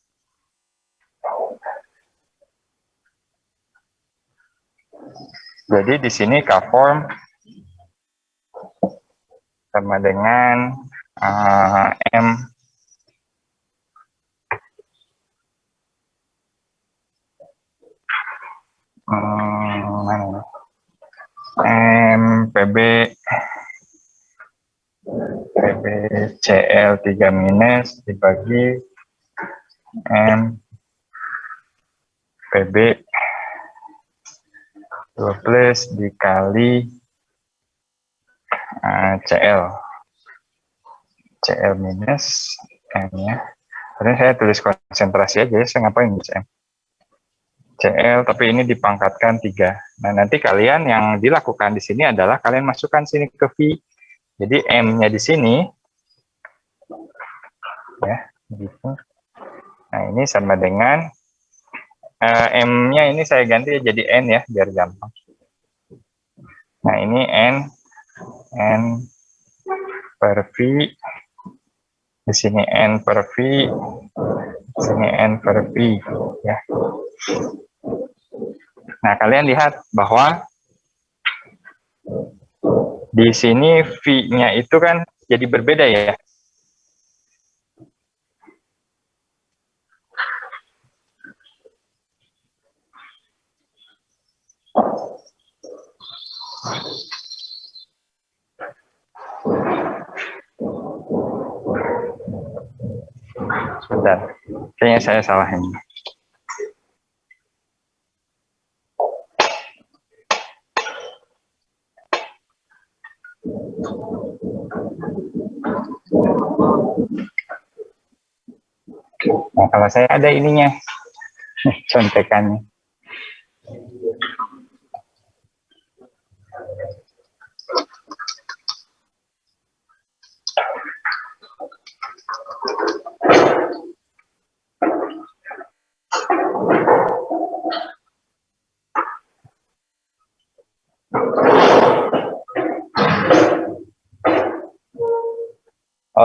Jadi di sini K-form sama dengan M Pb Cl 3 minus dibagi M Pb 2 plus dikali Cl minus M ya. Tadi saya tulis konsentrasi aja ya, saya ngapain Cl? Cl, tapi ini dipangkatkan 3. Nah, nanti kalian yang dilakukan di sini adalah kalian masukkan sini ke V. Jadi M-nya di sini ya, gitu. Nah, ini sama dengan M-nya ini saya ganti jadi N ya, biar gampang. Nah, ini N per V. Di sini N per V. Di sini N per V ya. Nah, kalian lihat bahwa di sini V-nya itu kan jadi berbeda ya. Sebentar, kayaknya saya salah ini. Nah, kalau saya ada ininya, contekannya.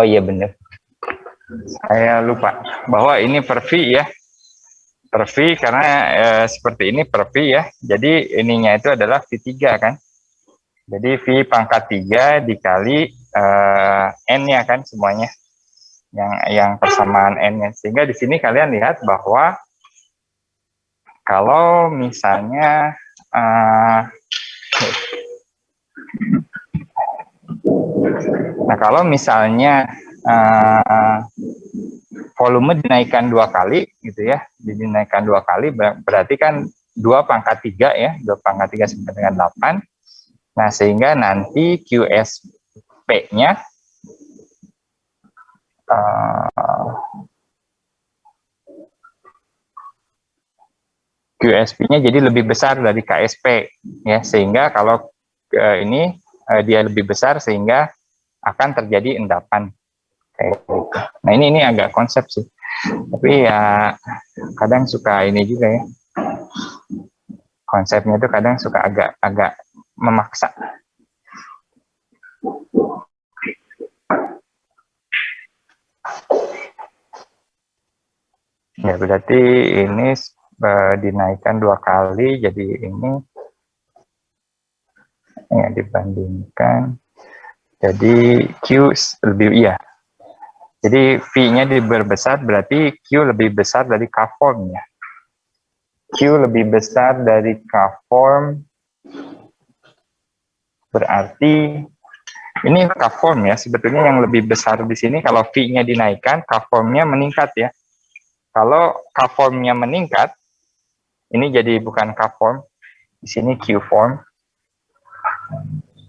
Oh iya benar. Saya lupa bahwa ini per V ya. Per V karena seperti ini per V ya. Jadi ininya itu adalah V3 kan. Jadi V pangkat 3 dikali N-nya kan semuanya. Yang persamaan N-nya. Sehingga di sini kalian lihat bahwa kalau misalnya nah kalau misalnya volume dinaikkan 2 kali gitu ya, dinaikkan 2 kali berarti kan 2 pangkat 3 ya, 2 pangkat 3 sama dengan 8. Nah sehingga nanti QSP-nya QSP-nya jadi lebih besar dari KSP ya, sehingga kalau ini dia lebih besar sehingga akan terjadi endapan kayak gitu. Nah ini agak konsep sih, tapi ya kadang suka ini juga ya, konsepnya itu kadang suka agak memaksa. Ya berarti ini dinaikkan 2 kali, jadi ini ya dibandingkan, jadi Q lebih iya. Jadi V-nya diperbesar berarti Q lebih besar dari K-form-nya. Q lebih besar dari K-form berarti ini K-form ya, sebetulnya yang lebih besar di sini kalau V-nya dinaikkan, K-form-nya meningkat ya. Kalau K-form-nya meningkat, ini jadi bukan K-form, di sini Q-form.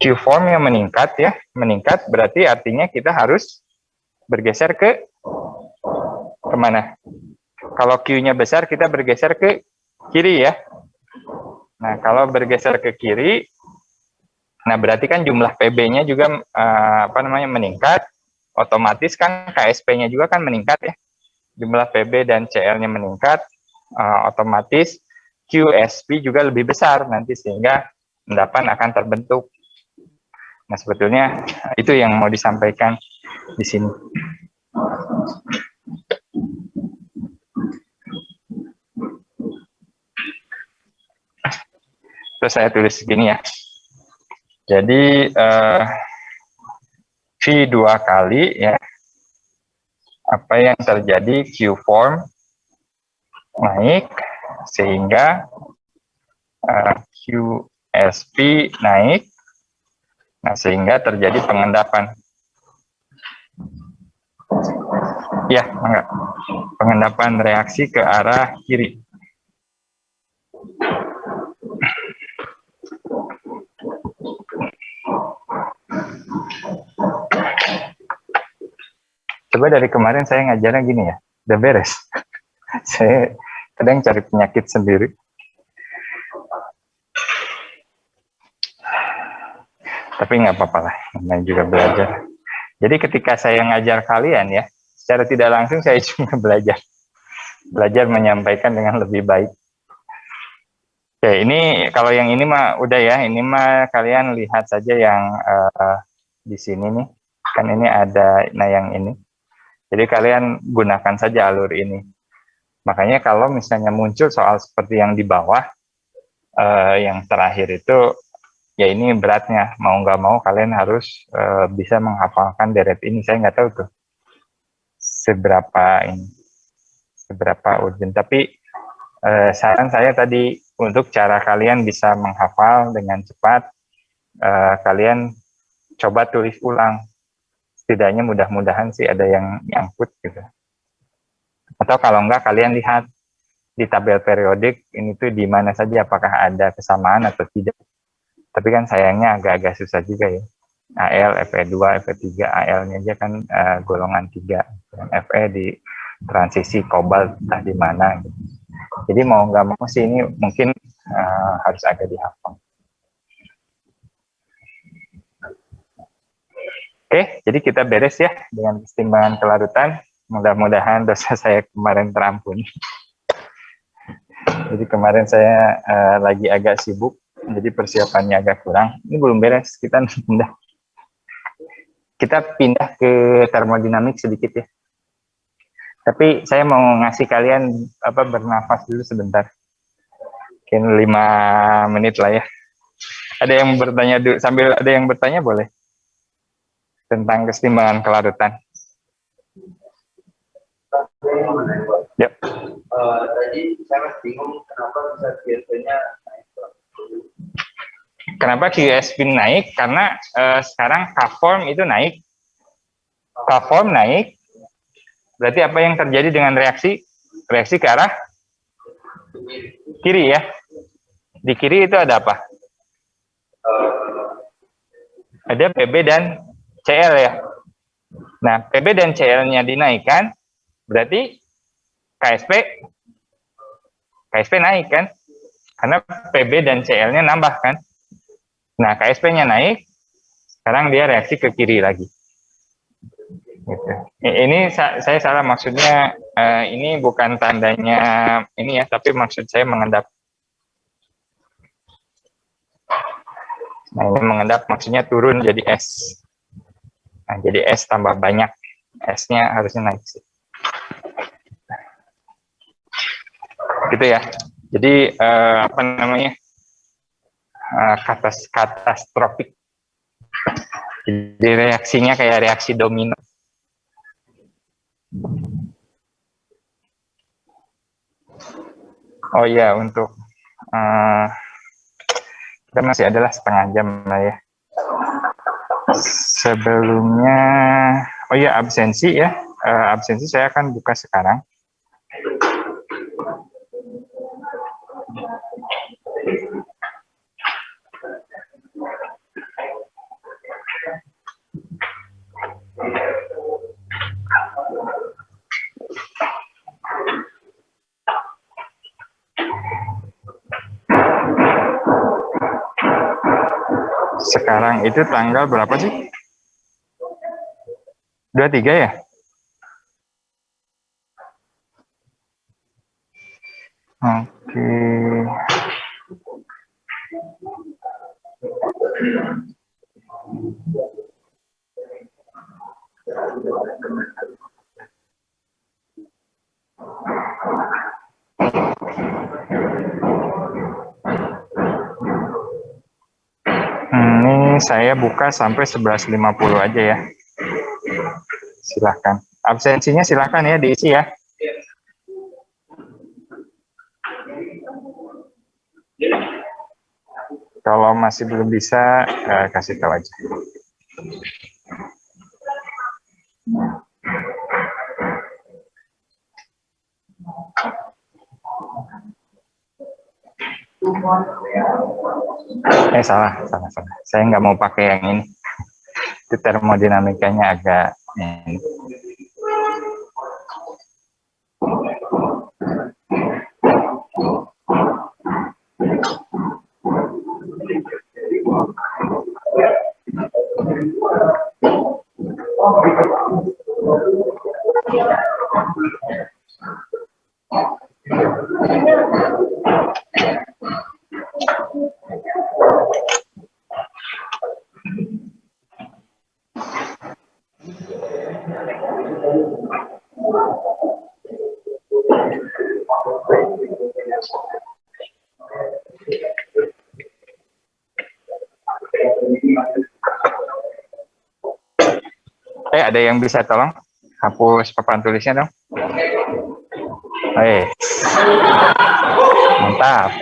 Q-form yang meningkat ya, meningkat berarti artinya kita harus bergeser ke kemana? Kalau Q-nya besar, kita bergeser ke kiri ya. Nah, kalau bergeser ke kiri, nah berarti kan jumlah PB-nya juga meningkat, otomatis kan KSP-nya juga kan meningkat ya. Jumlah PB dan CL-nya meningkat, otomatis QSP juga lebih besar nanti sehingga endapan akan terbentuk. Nah, sebetulnya itu yang mau disampaikan di sini. Terus saya tulis segini ya. Jadi V 2 kali ya. Apa yang terjadi, Q-form naik sehingga QSP naik. Nah, sehingga terjadi pengendapan. Ya, enggak. Pengendapan reaksi ke arah kiri. Coba dari kemarin saya ngajarnya gini ya, udah beres. Saya kadang cari penyakit sendiri. Tapi nggak apa-apa lah, namanya juga belajar. Jadi ketika saya ngajar kalian ya, secara tidak langsung saya juga belajar menyampaikan dengan lebih baik. Oke, ini kalau yang ini mah udah ya, ini mah kalian lihat saja yang di sini nih, kan ini ada, nah yang ini. Jadi kalian gunakan saja alur ini. Makanya kalau misalnya muncul soal seperti yang di bawah, yang terakhir itu, ya ini beratnya, mau nggak mau kalian harus bisa menghafalkan deret ini. Saya nggak tahu tuh seberapa urgent, tapi saran saya tadi untuk cara kalian bisa menghafal dengan cepat, kalian coba tulis ulang, setidaknya mudah-mudahan sih ada yang nyangkut gitu. Atau kalau enggak kalian lihat di tabel periodik ini tuh di mana saja, apakah ada kesamaan atau tidak. Tapi kan sayangnya agak-agak susah juga ya. AL, Fe2, Fe3, AL-nya aja kan golongan 3. Dan Fe di transisi kobalt entah di mana. Gitu. Jadi mau nggak mau sih ini mungkin harus agak dihafal. Oke, jadi kita beres ya dengan kesetimbangan kelarutan. Mudah-mudahan dosa saya kemarin terampuni. Jadi kemarin saya lagi agak sibuk, jadi persiapannya agak kurang. Ini belum beres, kita udah. kita pindah ke termodinamik sedikit ya. Tapi saya mau ngasih kalian bernafas dulu sebentar. Mungkin 5 menit lah ya. Ada yang bertanya dulu, sambil ada yang bertanya boleh tentang kesetimbangan kelarutan. Yep.
Tadi saya bingung kenapa bisa biasanya naik.
Kenapa QSP naik? Karena sekarang K-form itu naik. K-form naik, berarti apa yang terjadi dengan reaksi? Reaksi ke arah kiri ya. Di kiri itu ada apa? Ada PB dan CL ya. Nah, PB dan CL-nya dinaikkan, berarti KSP naik kan? Karena PB dan CL-nya nambah kan? Nah, KSP-nya naik, sekarang dia reaksi ke kiri lagi. Gitu. Ini saya salah, maksudnya ini bukan tandanya ini ya, tapi maksud saya mengendap. Nah, ini mengendap maksudnya turun jadi S. Nah, jadi S tambah banyak. S-nya harusnya naik sih. Gitu ya. Jadi apa namanya? Katastrofik. Jadi reaksinya kayak reaksi domino. Oh iya, untuk kita masih adalah setengah jam lah ya. Sebelumnya, oh iya, absensi ya. Absensi saya akan buka sekarang. Sekarang itu tanggal berapa sih? 23 ya? Oke. Ini saya buka sampai 11.50 aja ya. Silahkan. Absensinya silahkan ya diisi ya. Kalau masih belum bisa, kasih tahu aja. Salah. Saya nggak mau pakai yang ini. Itu termodinamikanya agak ada yang bisa tolong hapus papan tulisnya dong? Mantap.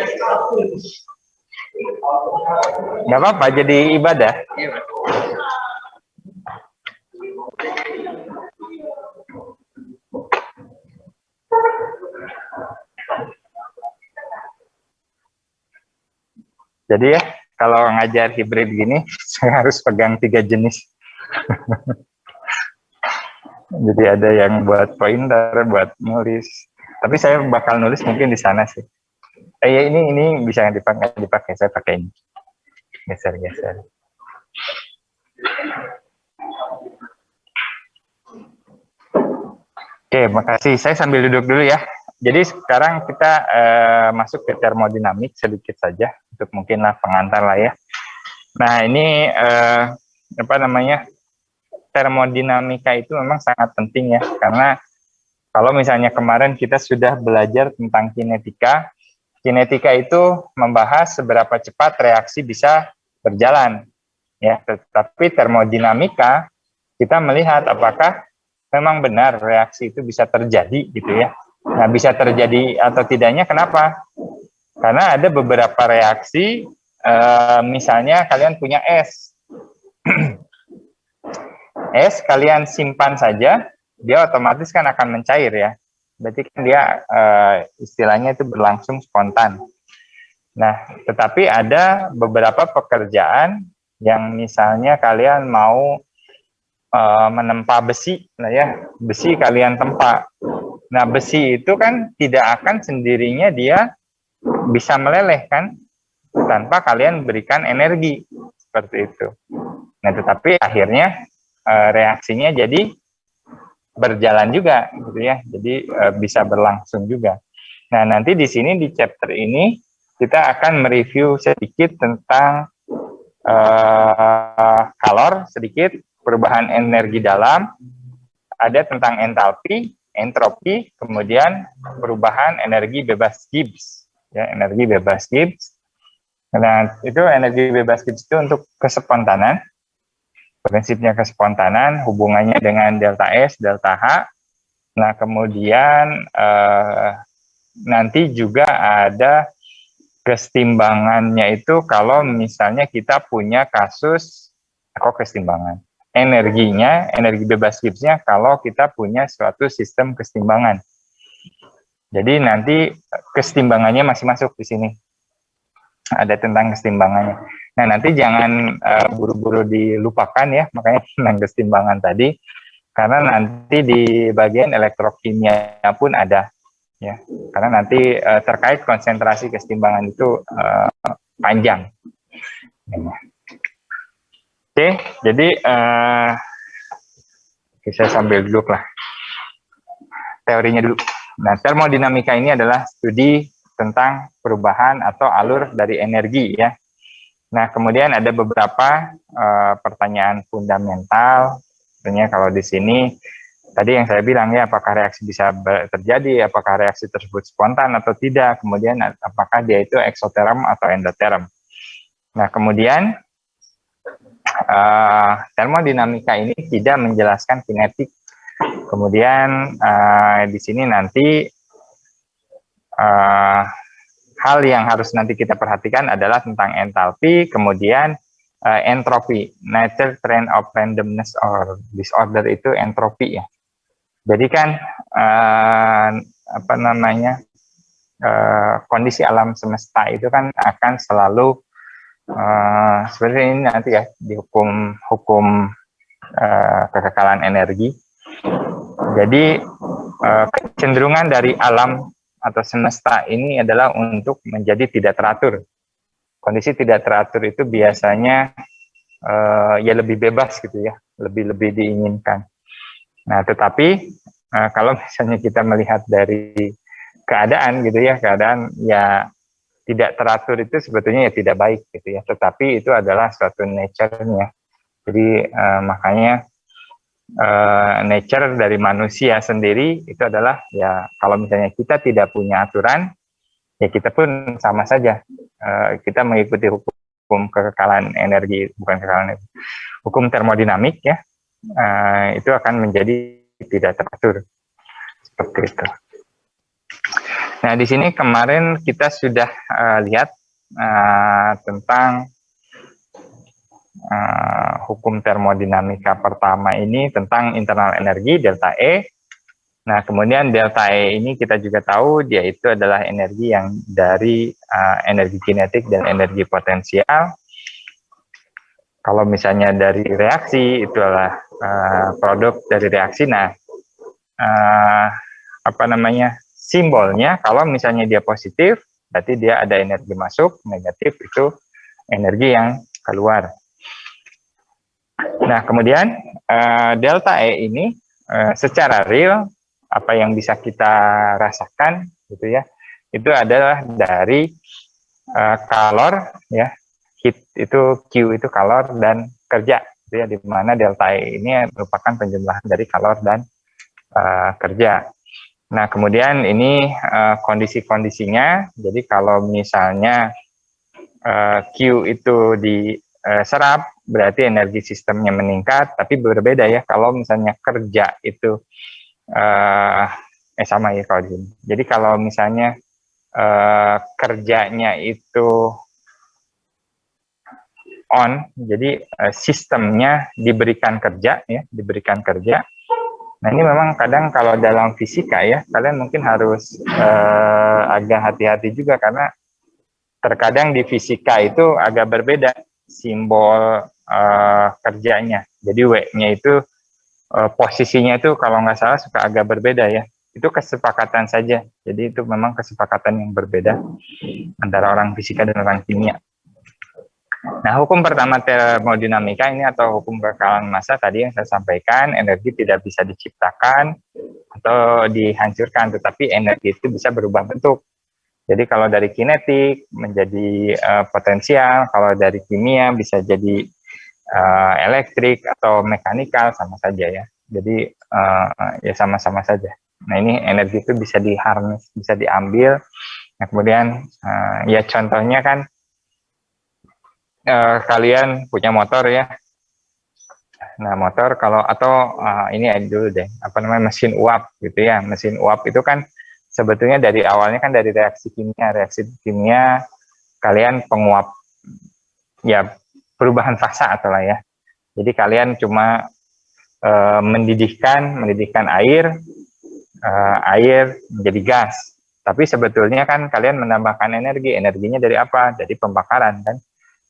Nggak apa-apa, jadi ibadah. Jadi ya, kalau ngajar hibrid gini, saya harus pegang 3 jenis. Jadi ada yang buat pointer, buat nulis. Tapi saya bakal nulis mungkin di sana sih. Ya ini bisa dipakai. Saya pakai ini. Geser. Oke, makasih. Saya sambil duduk dulu ya. Jadi sekarang kita masuk ke termodinamik sedikit saja untuk mungkinlah pengantar lah ya. Nah ini apa namanya? termodinamika itu memang sangat penting ya, karena kalau misalnya kemarin kita sudah belajar tentang kinetika, kinetika itu membahas seberapa cepat reaksi bisa berjalan, ya. Tetapi termodinamika kita melihat apakah memang benar reaksi itu bisa terjadi gitu ya. Nah, bisa terjadi atau tidaknya kenapa? Karena ada beberapa reaksi, misalnya kalian punya es. Es kalian simpan saja, dia otomatis kan akan mencair ya. Berarti kan dia istilahnya itu berlangsung spontan. Nah, tetapi ada beberapa pekerjaan yang misalnya kalian mau menempa besi, lah ya, besi kalian tempa. Nah, besi itu kan tidak akan sendirinya dia bisa meleleh kan, tanpa kalian berikan energi seperti itu. Nah, tetapi akhirnya reaksinya jadi berjalan juga, gitu ya. Jadi bisa berlangsung juga. Nah, nanti di sini di chapter ini kita akan mereview sedikit tentang kalor sedikit, perubahan energi dalam, ada tentang entalpi, entropi, kemudian perubahan energi bebas Gibbs, ya, energi bebas Gibbs. Nah, itu energi bebas Gibbs itu untuk kespontanan, prinsipnya kespontanan, hubungannya dengan delta S, delta H. Nah, kemudian nanti juga ada kesetimbangannya itu kalau misalnya kita punya kasus, kesetimbangan. Energinya, energi bebas Gibbs-nya kalau kita punya suatu sistem kesetimbangan. Jadi nanti kesetimbangannya masih masuk di sini. Ada tentang kesetimbangannya. Nah, nanti jangan buru-buru dilupakan ya, makanya tentang kesetimbangan tadi, karena nanti di bagian elektrokimia pun ada, ya. Karena nanti terkait konsentrasi kesetimbangan itu panjang. Oke, jadi saya sambil duduk lah. Teorinya dulu. Nah, termodinamika ini adalah studi tentang perubahan atau alur dari energi ya. Nah, kemudian ada beberapa pertanyaan fundamental. Sebenarnya kalau di sini tadi yang saya bilang ya, apakah reaksi bisa terjadi, apakah reaksi tersebut spontan atau tidak, kemudian apakah dia itu eksoterm atau endoterm. Nah, kemudian termodinamika ini tidak menjelaskan kinetik. Kemudian di sini nanti hal yang harus nanti kita perhatikan adalah tentang entalpi, kemudian entropi, nature trend of randomness or disorder itu entropi ya. Jadi kan apa namanya, kondisi alam semesta itu kan akan selalu sebenarnya ini nanti ya di hukum kekekalan energi. Jadi kecenderungan dari alam atau semesta ini adalah untuk menjadi tidak teratur. Kondisi tidak teratur itu biasanya ya lebih bebas gitu ya, lebih diinginkan. Nah, tetapi kalau misalnya kita melihat dari keadaan gitu ya, keadaan ya tidak teratur itu sebetulnya ya tidak baik gitu ya, tetapi itu adalah suatu nature-nya. Jadi makanya nature dari manusia sendiri itu adalah ya kalau misalnya kita tidak punya aturan, ya kita pun sama saja, kita mengikuti hukum kekekalan energi, bukan kekekalan energi, hukum termodinamik ya, itu akan menjadi tidak teratur seperti itu. Nah, di sini kemarin kita sudah lihat tentang hukum termodinamika pertama ini tentang internal energi delta E. Nah, kemudian delta E ini kita juga tahu dia itu adalah energi yang dari energi kinetik dan energi potensial. Kalau misalnya dari reaksi itu adalah produk dari reaksi. Nah, apa namanya, simbolnya kalau misalnya dia positif berarti dia ada energi masuk, negatif itu energi yang keluar. Nah, kemudian delta E ini secara real apa yang bisa kita rasakan gitu ya, itu adalah dari kalor ya, heat itu Q itu kalor dan kerja ya, di mana delta E ini merupakan penjumlahan dari kalor dan kerja. Nah, kemudian ini kondisi-kondisinya. Jadi kalau misalnya Q itu diserap, berarti energi sistemnya meningkat, tapi berbeda ya kalau misalnya kerja itu sama ya kalau di sini. Jadi kalau misalnya kerjanya itu on, jadi sistemnya diberikan kerja ya, diberikan kerja. Nah, ini memang kadang kalau dalam fisika ya, kalian mungkin harus agak hati-hati juga karena terkadang di fisika itu agak berbeda simbol kerjanya. Jadi W-nya itu posisinya itu kalau nggak salah suka agak berbeda ya. Itu kesepakatan saja. Jadi itu memang kesepakatan yang berbeda antara orang fisika dan orang kimia. Nah, hukum pertama termodinamika ini atau hukum kekalahan massa tadi yang saya sampaikan, energi tidak bisa diciptakan atau dihancurkan, tetapi energi itu bisa berubah bentuk. Jadi kalau dari kinetik menjadi potensial, kalau dari kimia bisa jadi elektrik atau mekanikal, sama saja ya. Jadi ya sama-sama saja. Nah, ini energi itu bisa diharness, bisa diambil. Nah, kemudian ya contohnya kan kalian punya motor ya. Nah, motor kalau atau ini dulu deh, apa namanya, mesin uap gitu ya. Mesin uap itu kan sebetulnya dari awalnya kan dari reaksi kimia kalian penguap ya, perubahan fasa atau lah ya. Jadi kalian cuma mendidihkan air menjadi gas. Tapi sebetulnya kan kalian menambahkan energinya dari apa? Dari pembakaran kan.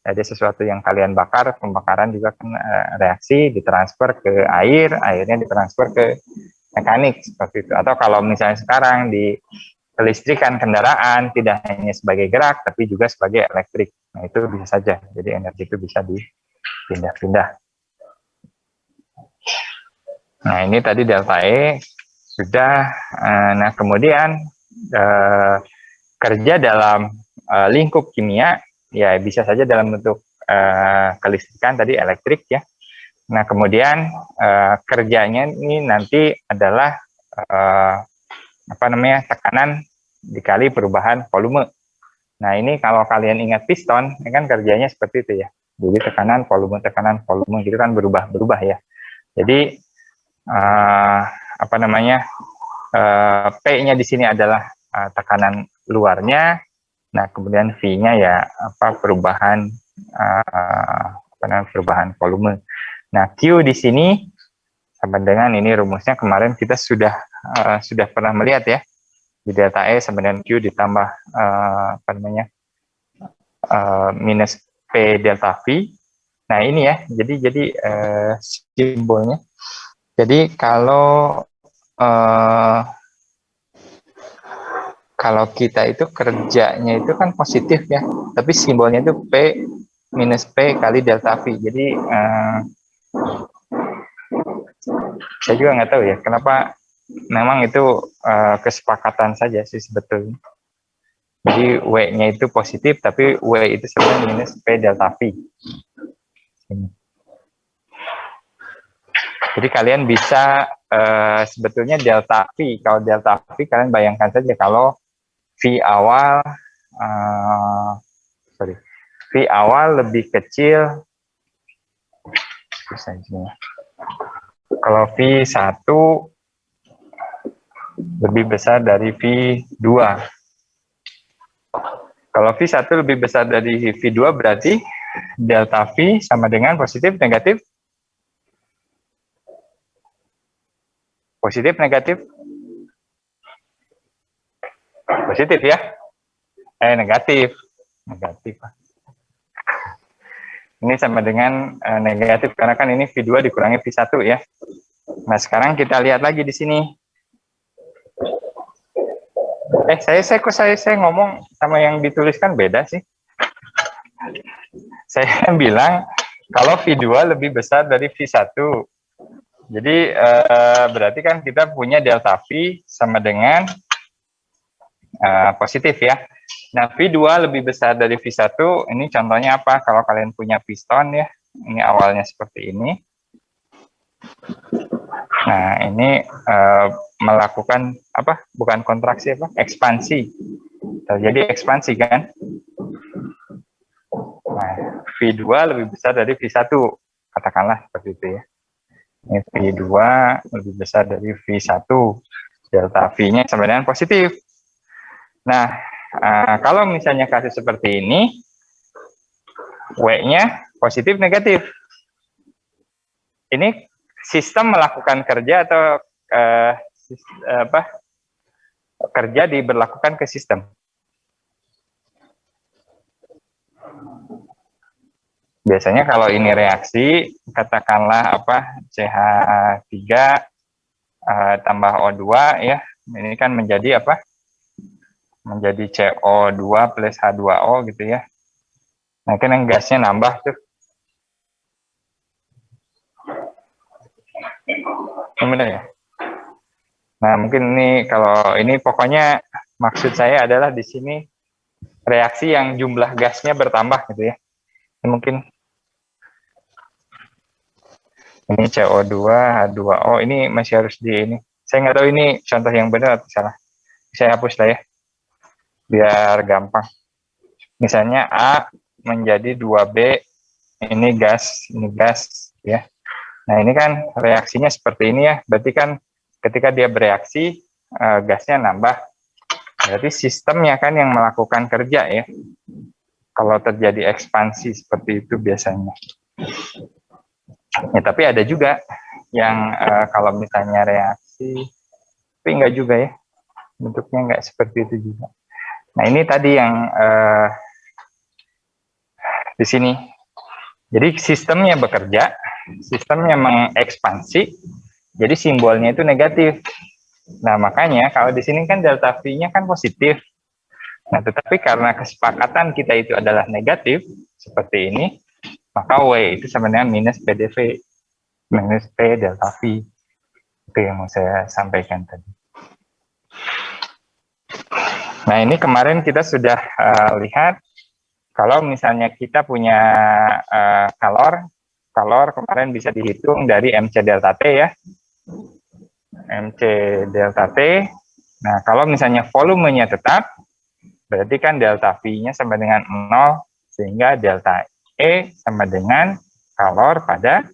Jadi sesuatu yang kalian bakar, pembakaran juga kan reaksi ditransfer ke air, airnya ditransfer ke mekanik seperti itu. Atau kalau misalnya sekarang di kelistrikan kendaraan tidak hanya sebagai gerak tapi juga sebagai elektrik. Nah, itu bisa saja. Jadi energi itu bisa dipindah-pindah. Nah, ini tadi delta E sudah. Nah, kemudian kerja dalam lingkup kimia ya bisa saja dalam bentuk kelistrikan tadi elektrik ya. Nah, kemudian kerjanya ini nanti adalah apa namanya, tekanan dikali perubahan volume. Nah, ini kalau kalian ingat piston, ini kan kerjanya seperti itu ya. Jadi tekanan volume gitu kan berubah ya. Jadi apa namanya, P-nya di sini adalah tekanan luarnya. Nah, kemudian V-nya ya perubahan perubahan volume. Nah, Q di sini sama dengan ini rumusnya kemarin kita sudah pernah melihat ya. Di delta E sama dengan Q ditambah minus P delta V. Nah, ini ya. Jadi simbolnya. Jadi kalau kita itu kerjanya itu kan positif ya, tapi simbolnya itu P minus P kali delta V. Jadi saya juga nggak tahu ya kenapa, memang itu kesepakatan saja sih sebetulnya. Jadi W-nya itu positif, tapi W itu sebenarnya minus P delta V. Jadi kalian bisa sebetulnya delta V. Kalau delta V kalian bayangkan saja kalau V awal lebih kecil. Kalau V1 lebih besar dari V2. Kalau V1 lebih besar dari V2 berarti delta V sama dengan positif, negatif? Positif, negatif? Positif ya? Negatif. Negatif. Ini sama dengan negatif, karena kan ini V2 dikurangi V1 ya. Nah, sekarang kita lihat lagi di sini. Saya ngomong sama yang dituliskan beda sih. Saya bilang kalau V2 lebih besar dari V1. Jadi berarti kan kita punya delta V sama dengan positif ya. Nah, V2 lebih besar dari V1, ini contohnya apa? Kalau kalian punya piston ya, Ini awalnya seperti ini. Nah, ini melakukan apa? Bukan kontraksi apa? Ekspansi. Terjadi ekspansi kan? Nah, V2 lebih besar dari V1, katakanlah seperti itu ya. Ini V2 lebih besar dari V1. Delta V-nya sama dengan positif. Nah, kalau misalnya kasus seperti ini, W-nya positif negatif. Ini sistem melakukan kerja atau kerja diberlakukan ke sistem. Biasanya kalau ini reaksi, katakanlah CH3 tambah O2 ya, ini kan menjadi apa? Menjadi CO2 plus H2O gitu ya. Nah, kan yang gasnya nambah tuh. Benar ya? Nah, mungkin ini kalau ini pokoknya maksud saya adalah di sini reaksi yang jumlah gasnya bertambah gitu ya. Mungkin ini CO2, H2O, ini masih harus di ini. Saya nggak tahu ini contoh yang benar atau salah. Saya hapus lah ya, biar gampang. Misalnya A menjadi 2B, ini gas ya. Nah, ini kan reaksinya seperti ini ya. Berarti kan ketika dia bereaksi, gasnya nambah. Berarti sistemnya kan yang melakukan kerja ya. Kalau terjadi ekspansi seperti itu biasanya. Ya, tapi ada juga yang kalau misalnya reaksi, tapi enggak juga ya. Bentuknya enggak seperti itu juga. Nah, ini tadi yang di sini. Jadi sistemnya bekerja, sistemnya mengekspansi, jadi simbolnya itu negatif. Nah, makanya kalau di sini kan delta V-nya kan positif. Nah, tetapi karena kesepakatan kita itu adalah negatif, seperti ini, maka W itu sama dengan minus PDV, minus P delta V. Itu yang mau saya sampaikan tadi. Nah, ini kemarin kita sudah lihat, kalau misalnya kita punya kalor kemarin bisa dihitung dari MC delta T ya. MC delta T. Nah, kalau misalnya volumenya tetap, berarti kan delta V-nya sama dengan 0, sehingga delta E sama dengan kalor pada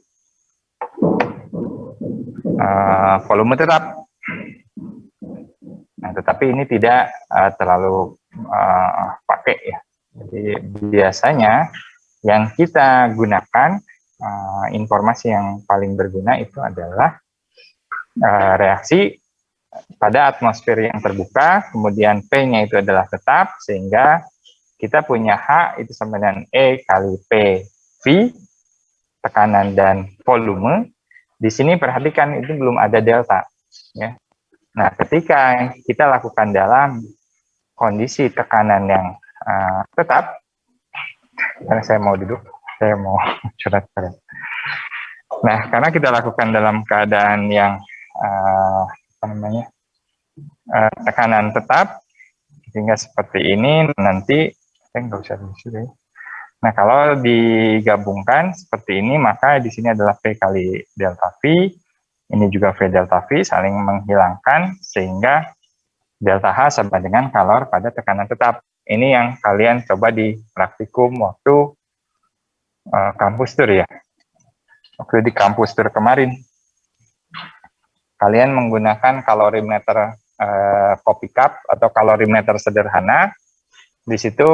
volume tetap. Nah, tetapi ini tidak terlalu pakai ya. Jadi biasanya yang kita gunakan, informasi yang paling berguna itu adalah reaksi pada atmosfer yang terbuka, kemudian P-nya itu adalah tetap, sehingga kita punya H itu sama dengan E kali P V, tekanan dan volume. Di sini perhatikan itu belum ada delta. Ya. Nah, ketika kita lakukan dalam kondisi tekanan yang tetap, karena saya mau duduk, saya mau curhat. Nah, karena kita lakukan dalam keadaan yang tekanan tetap, sehingga seperti ini nanti nggak usah disuruh. Nah, kalau digabungkan seperti ini, maka di sini adalah P kali delta V, ini juga V delta V, saling menghilangkan, sehingga delta H sama dengan kalor pada tekanan tetap. Ini yang kalian coba di praktikum waktu kampus tour ya. Waktu di kampus tour kemarin, kalian menggunakan kalorimeter kopi cup atau kalorimeter sederhana. Di situ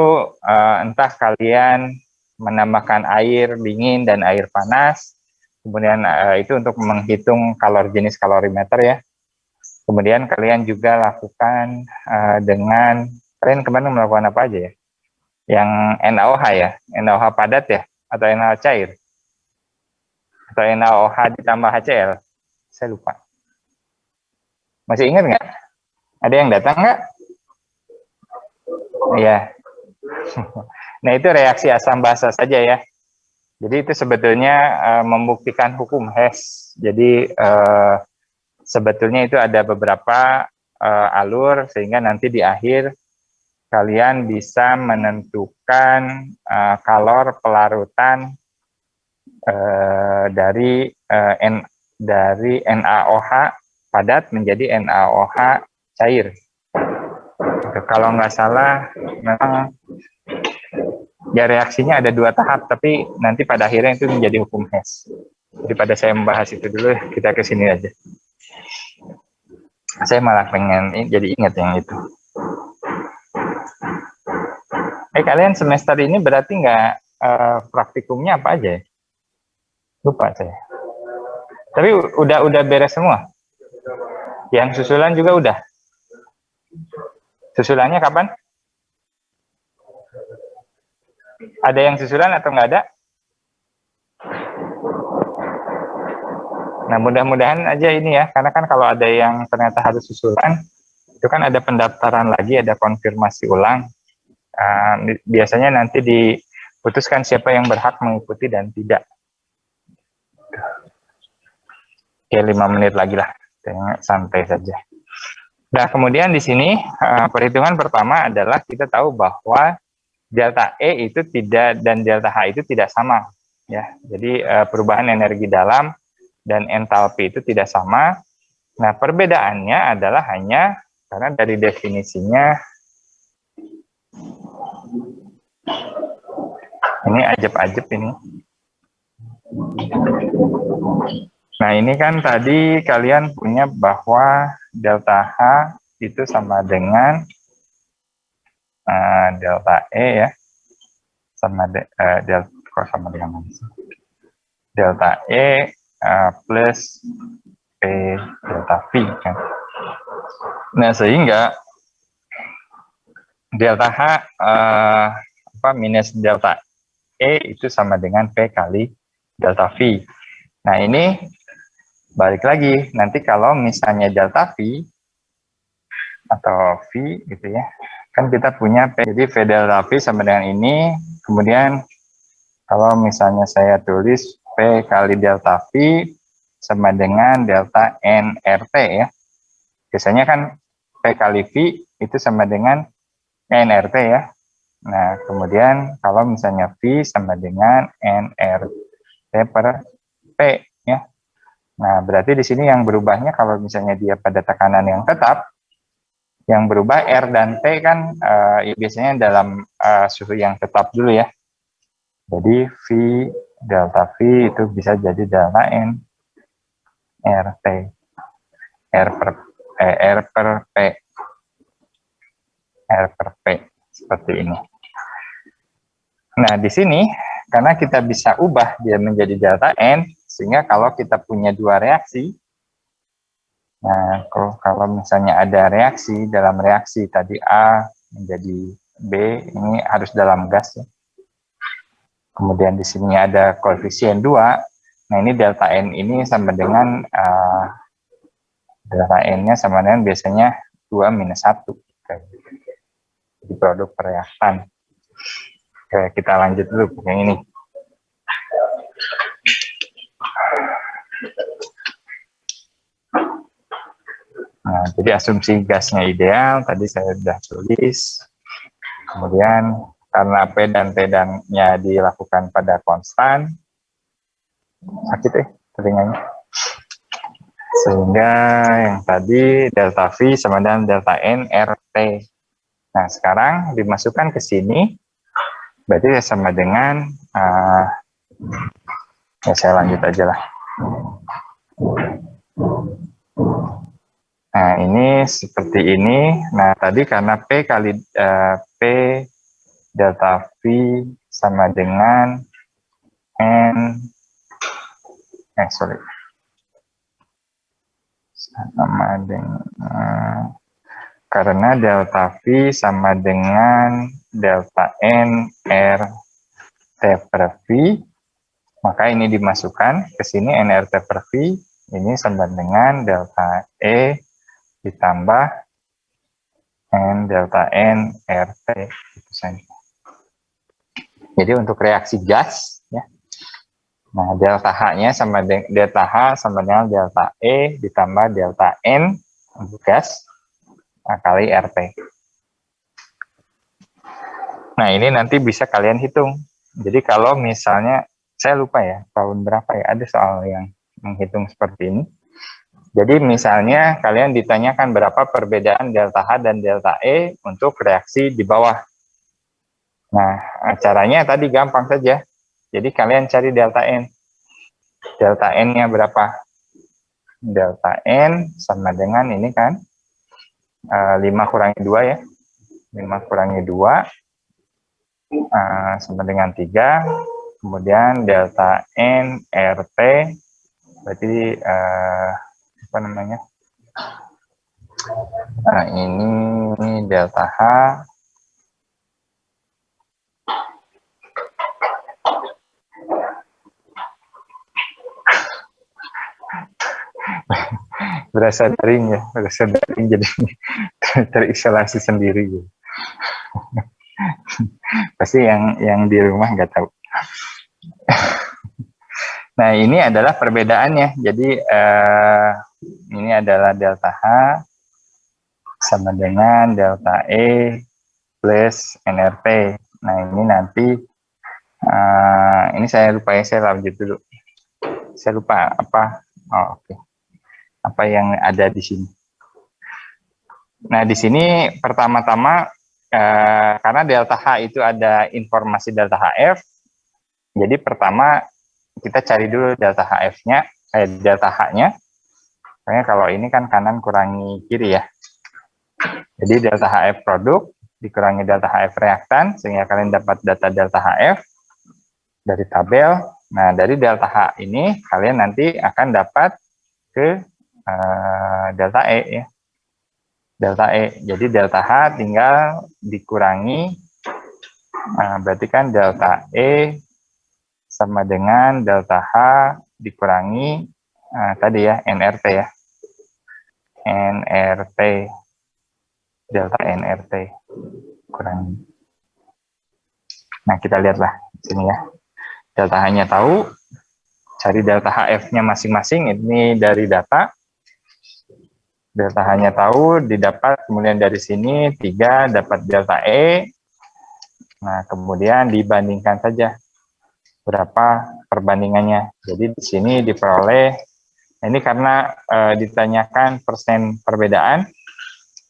entah kalian menambahkan air dingin dan air panas, kemudian itu untuk menghitung jenis kalorimeter ya. Kemudian kalian juga lakukan dengan, kalian kemarin melakukan apa aja ya? Yang NaOH ya, NaOH padat ya, atau NaOH cair? Atau NaOH ditambah HCl? Saya lupa. Masih ingat nggak? Ada yang datang nggak? Iya. Nah, itu reaksi asam basa saja ya. Jadi itu sebetulnya membuktikan hukum Hess. Jadi sebetulnya itu ada beberapa alur, sehingga nanti di akhir kalian bisa menentukan kalor pelarutan dari NaOH padat menjadi NaOH cair. Kalau nggak salah, memang ya reaksinya ada 2 tahap, tapi nanti pada akhirnya itu menjadi hukum Hess. Daripada saya membahas itu dulu, kita ke sini aja. Saya malah pengen jadi ingat yang itu. Kalian semester ini berarti nggak praktikumnya apa aja ya? Lupa saya. Tapi udah beres semua. Yang susulan juga udah. Susulannya kapan? Ada yang susulan atau nggak ada? Nah, mudah-mudahan aja ini ya, karena kan kalau ada yang ternyata harus susulan, itu kan ada pendaftaran lagi, ada konfirmasi ulang. Biasanya nanti diputuskan siapa yang berhak mengikuti dan tidak. Oke, 5 menit lagi lah, santai saja. Nah, kemudian di sini perhitungan pertama adalah kita tahu bahwa delta E itu tidak dan delta H itu tidak sama, ya. Jadi perubahan energi dalam dan entalpi itu tidak sama. Nah, perbedaannya adalah hanya karena dari definisinya ini ajeb-ajeb ini. Nah, ini kan tadi kalian punya bahwa delta H itu sama dengan delta E ya. Sama dengan delta E plus P delta V kan. Nah, sehingga delta H minus delta E itu sama dengan P kali delta V. Nah, ini balik lagi, nanti kalau misalnya delta V atau V gitu ya, kan kita punya P, jadi V delta V sama dengan ini, kemudian kalau misalnya saya tulis P kali delta V sama dengan delta nRT ya, biasanya kan P kali V itu sama dengan nRT ya. Nah, kemudian kalau misalnya V sama dengan nRT per P ya. Nah, berarti di sini yang berubahnya kalau misalnya dia pada tekanan yang tetap, yang berubah R dan T kan biasanya dalam suhu yang tetap dulu ya. Jadi V delta V itu bisa jadi delta N RT R per P R per P seperti ini. Nah, di sini karena kita bisa ubah dia menjadi delta N, sehingga kalau kita punya 2 reaksi, nah kalau misalnya ada reaksi, dalam reaksi tadi A menjadi B, ini harus dalam gas ya. Kemudian di sini ada koefisien 2, nah ini delta N ini sama dengan delta N-nya sama dengan biasanya 2 minus 1. Di produk pereaktan. Oke, kita lanjut dulu yang ini. Nah, jadi asumsi gasnya ideal, tadi saya sudah tulis. Kemudian karena P dan T-nya dilakukan pada konstan, sakit telinganya. Sehingga yang tadi delta V sama dengan delta N RT. Nah, sekarang dimasukkan ke sini, berarti sama dengan, ya saya lanjut aja lah. Nah, ini seperti ini. Nah, tadi karena P kali P delta V sama dengan N, sama dengan, karena delta V sama dengan delta N R T per V, maka ini dimasukkan ke sini nRT per V, ini sama dengan delta E ditambah N delta N RT itu saja. Jadi untuk reaksi gas ya. Nah, delta H-nya sama dengan delta H sama dengan delta E ditambah delta N untuk gas kali RT. Nah, ini nanti bisa kalian hitung. Jadi kalau misalnya saya lupa ya tahun berapa ya, ada soal yang menghitung seperti ini. Jadi misalnya kalian ditanyakan berapa perbedaan delta H dan delta E untuk reaksi di bawah. Nah, caranya tadi gampang saja. Jadi kalian cari delta N. Delta N-nya berapa? Delta N sama dengan ini kan, 5 kurangi 2 ya. 5 kurangi 2 sama dengan 3. Kemudian delta N RT, berarti apa namanya? Ini delta H berasa daring jadi terisolasi sendiri gitu. Pasti yang di rumah nggak tahu. Nah, ini adalah perbedaannya. Jadi ini adalah delta H sama dengan delta E plus NRT. Nah, ini nanti ini saya lupa ya, saya lanjut dulu. Saya lupa apa. Oh, oke. Apa yang ada di sini. Nah, di sini pertama-tama karena delta H itu ada informasi delta HF, jadi pertama kita cari dulu delta HF-nya, delta H-nya. Makanya kalau ini kan kanan kurangi kiri ya. Jadi delta HF produk dikurangi delta HF reaktan, sehingga kalian dapat data delta HF dari tabel. Nah, dari delta H ini kalian nanti akan dapat ke delta E ya. Delta E. Jadi delta H tinggal dikurangi, berarti kan delta E sama dengan delta H dikurangi tadi ya, NRT ya. NRT. Delta NRT kurangi. Nah, kita lihatlah sini ya. Delta H-nya tahu, cari delta HF-nya masing-masing, ini dari data. Delta H-nya tahu, didapat, kemudian dari sini 3 dapat delta E. Nah, kemudian dibandingkan saja berapa perbandingannya. Jadi di sini diperoleh, ini karena ditanyakan persen perbedaan,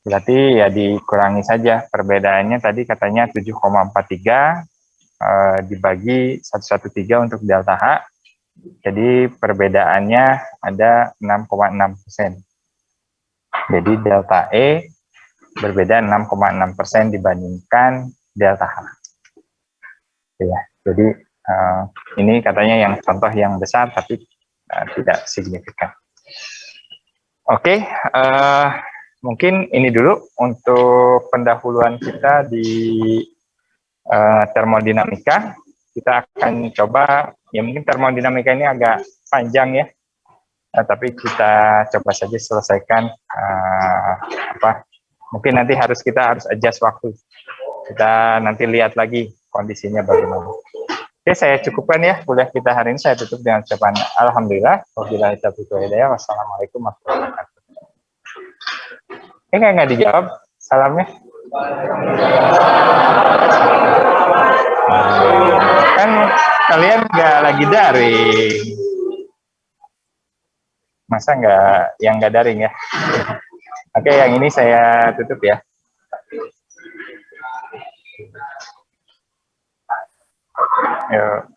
berarti ya dikurangi saja perbedaannya. Tadi katanya 7,43 dibagi 113 untuk delta H, jadi perbedaannya ada 6,6%. Jadi delta E berbeda 6,6% dibandingkan delta H. Ya, jadi ini katanya yang contoh yang besar tapi tidak signifikan. Oke, mungkin ini dulu untuk pendahuluan kita di termodinamika. Kita akan coba, ya mungkin termodinamika ini agak panjang ya, tapi kita coba saja selesaikan mungkin nanti kita harus adjust waktu. Kita nanti lihat lagi kondisinya bagaimana. Oke, saya cukupkan ya kuliah kita hari ini. Saya tutup dengan ucapan alhamdulillah. Wabillahi taufiq wal hidayah. Wassalamualaikum warahmatullahi wabarakatuh. Ini nggak dijawab salamnya? Kan kalian nggak lagi daring. Masa yang nggak daring ya? Oke, yang ini saya tutup ya. Yuk.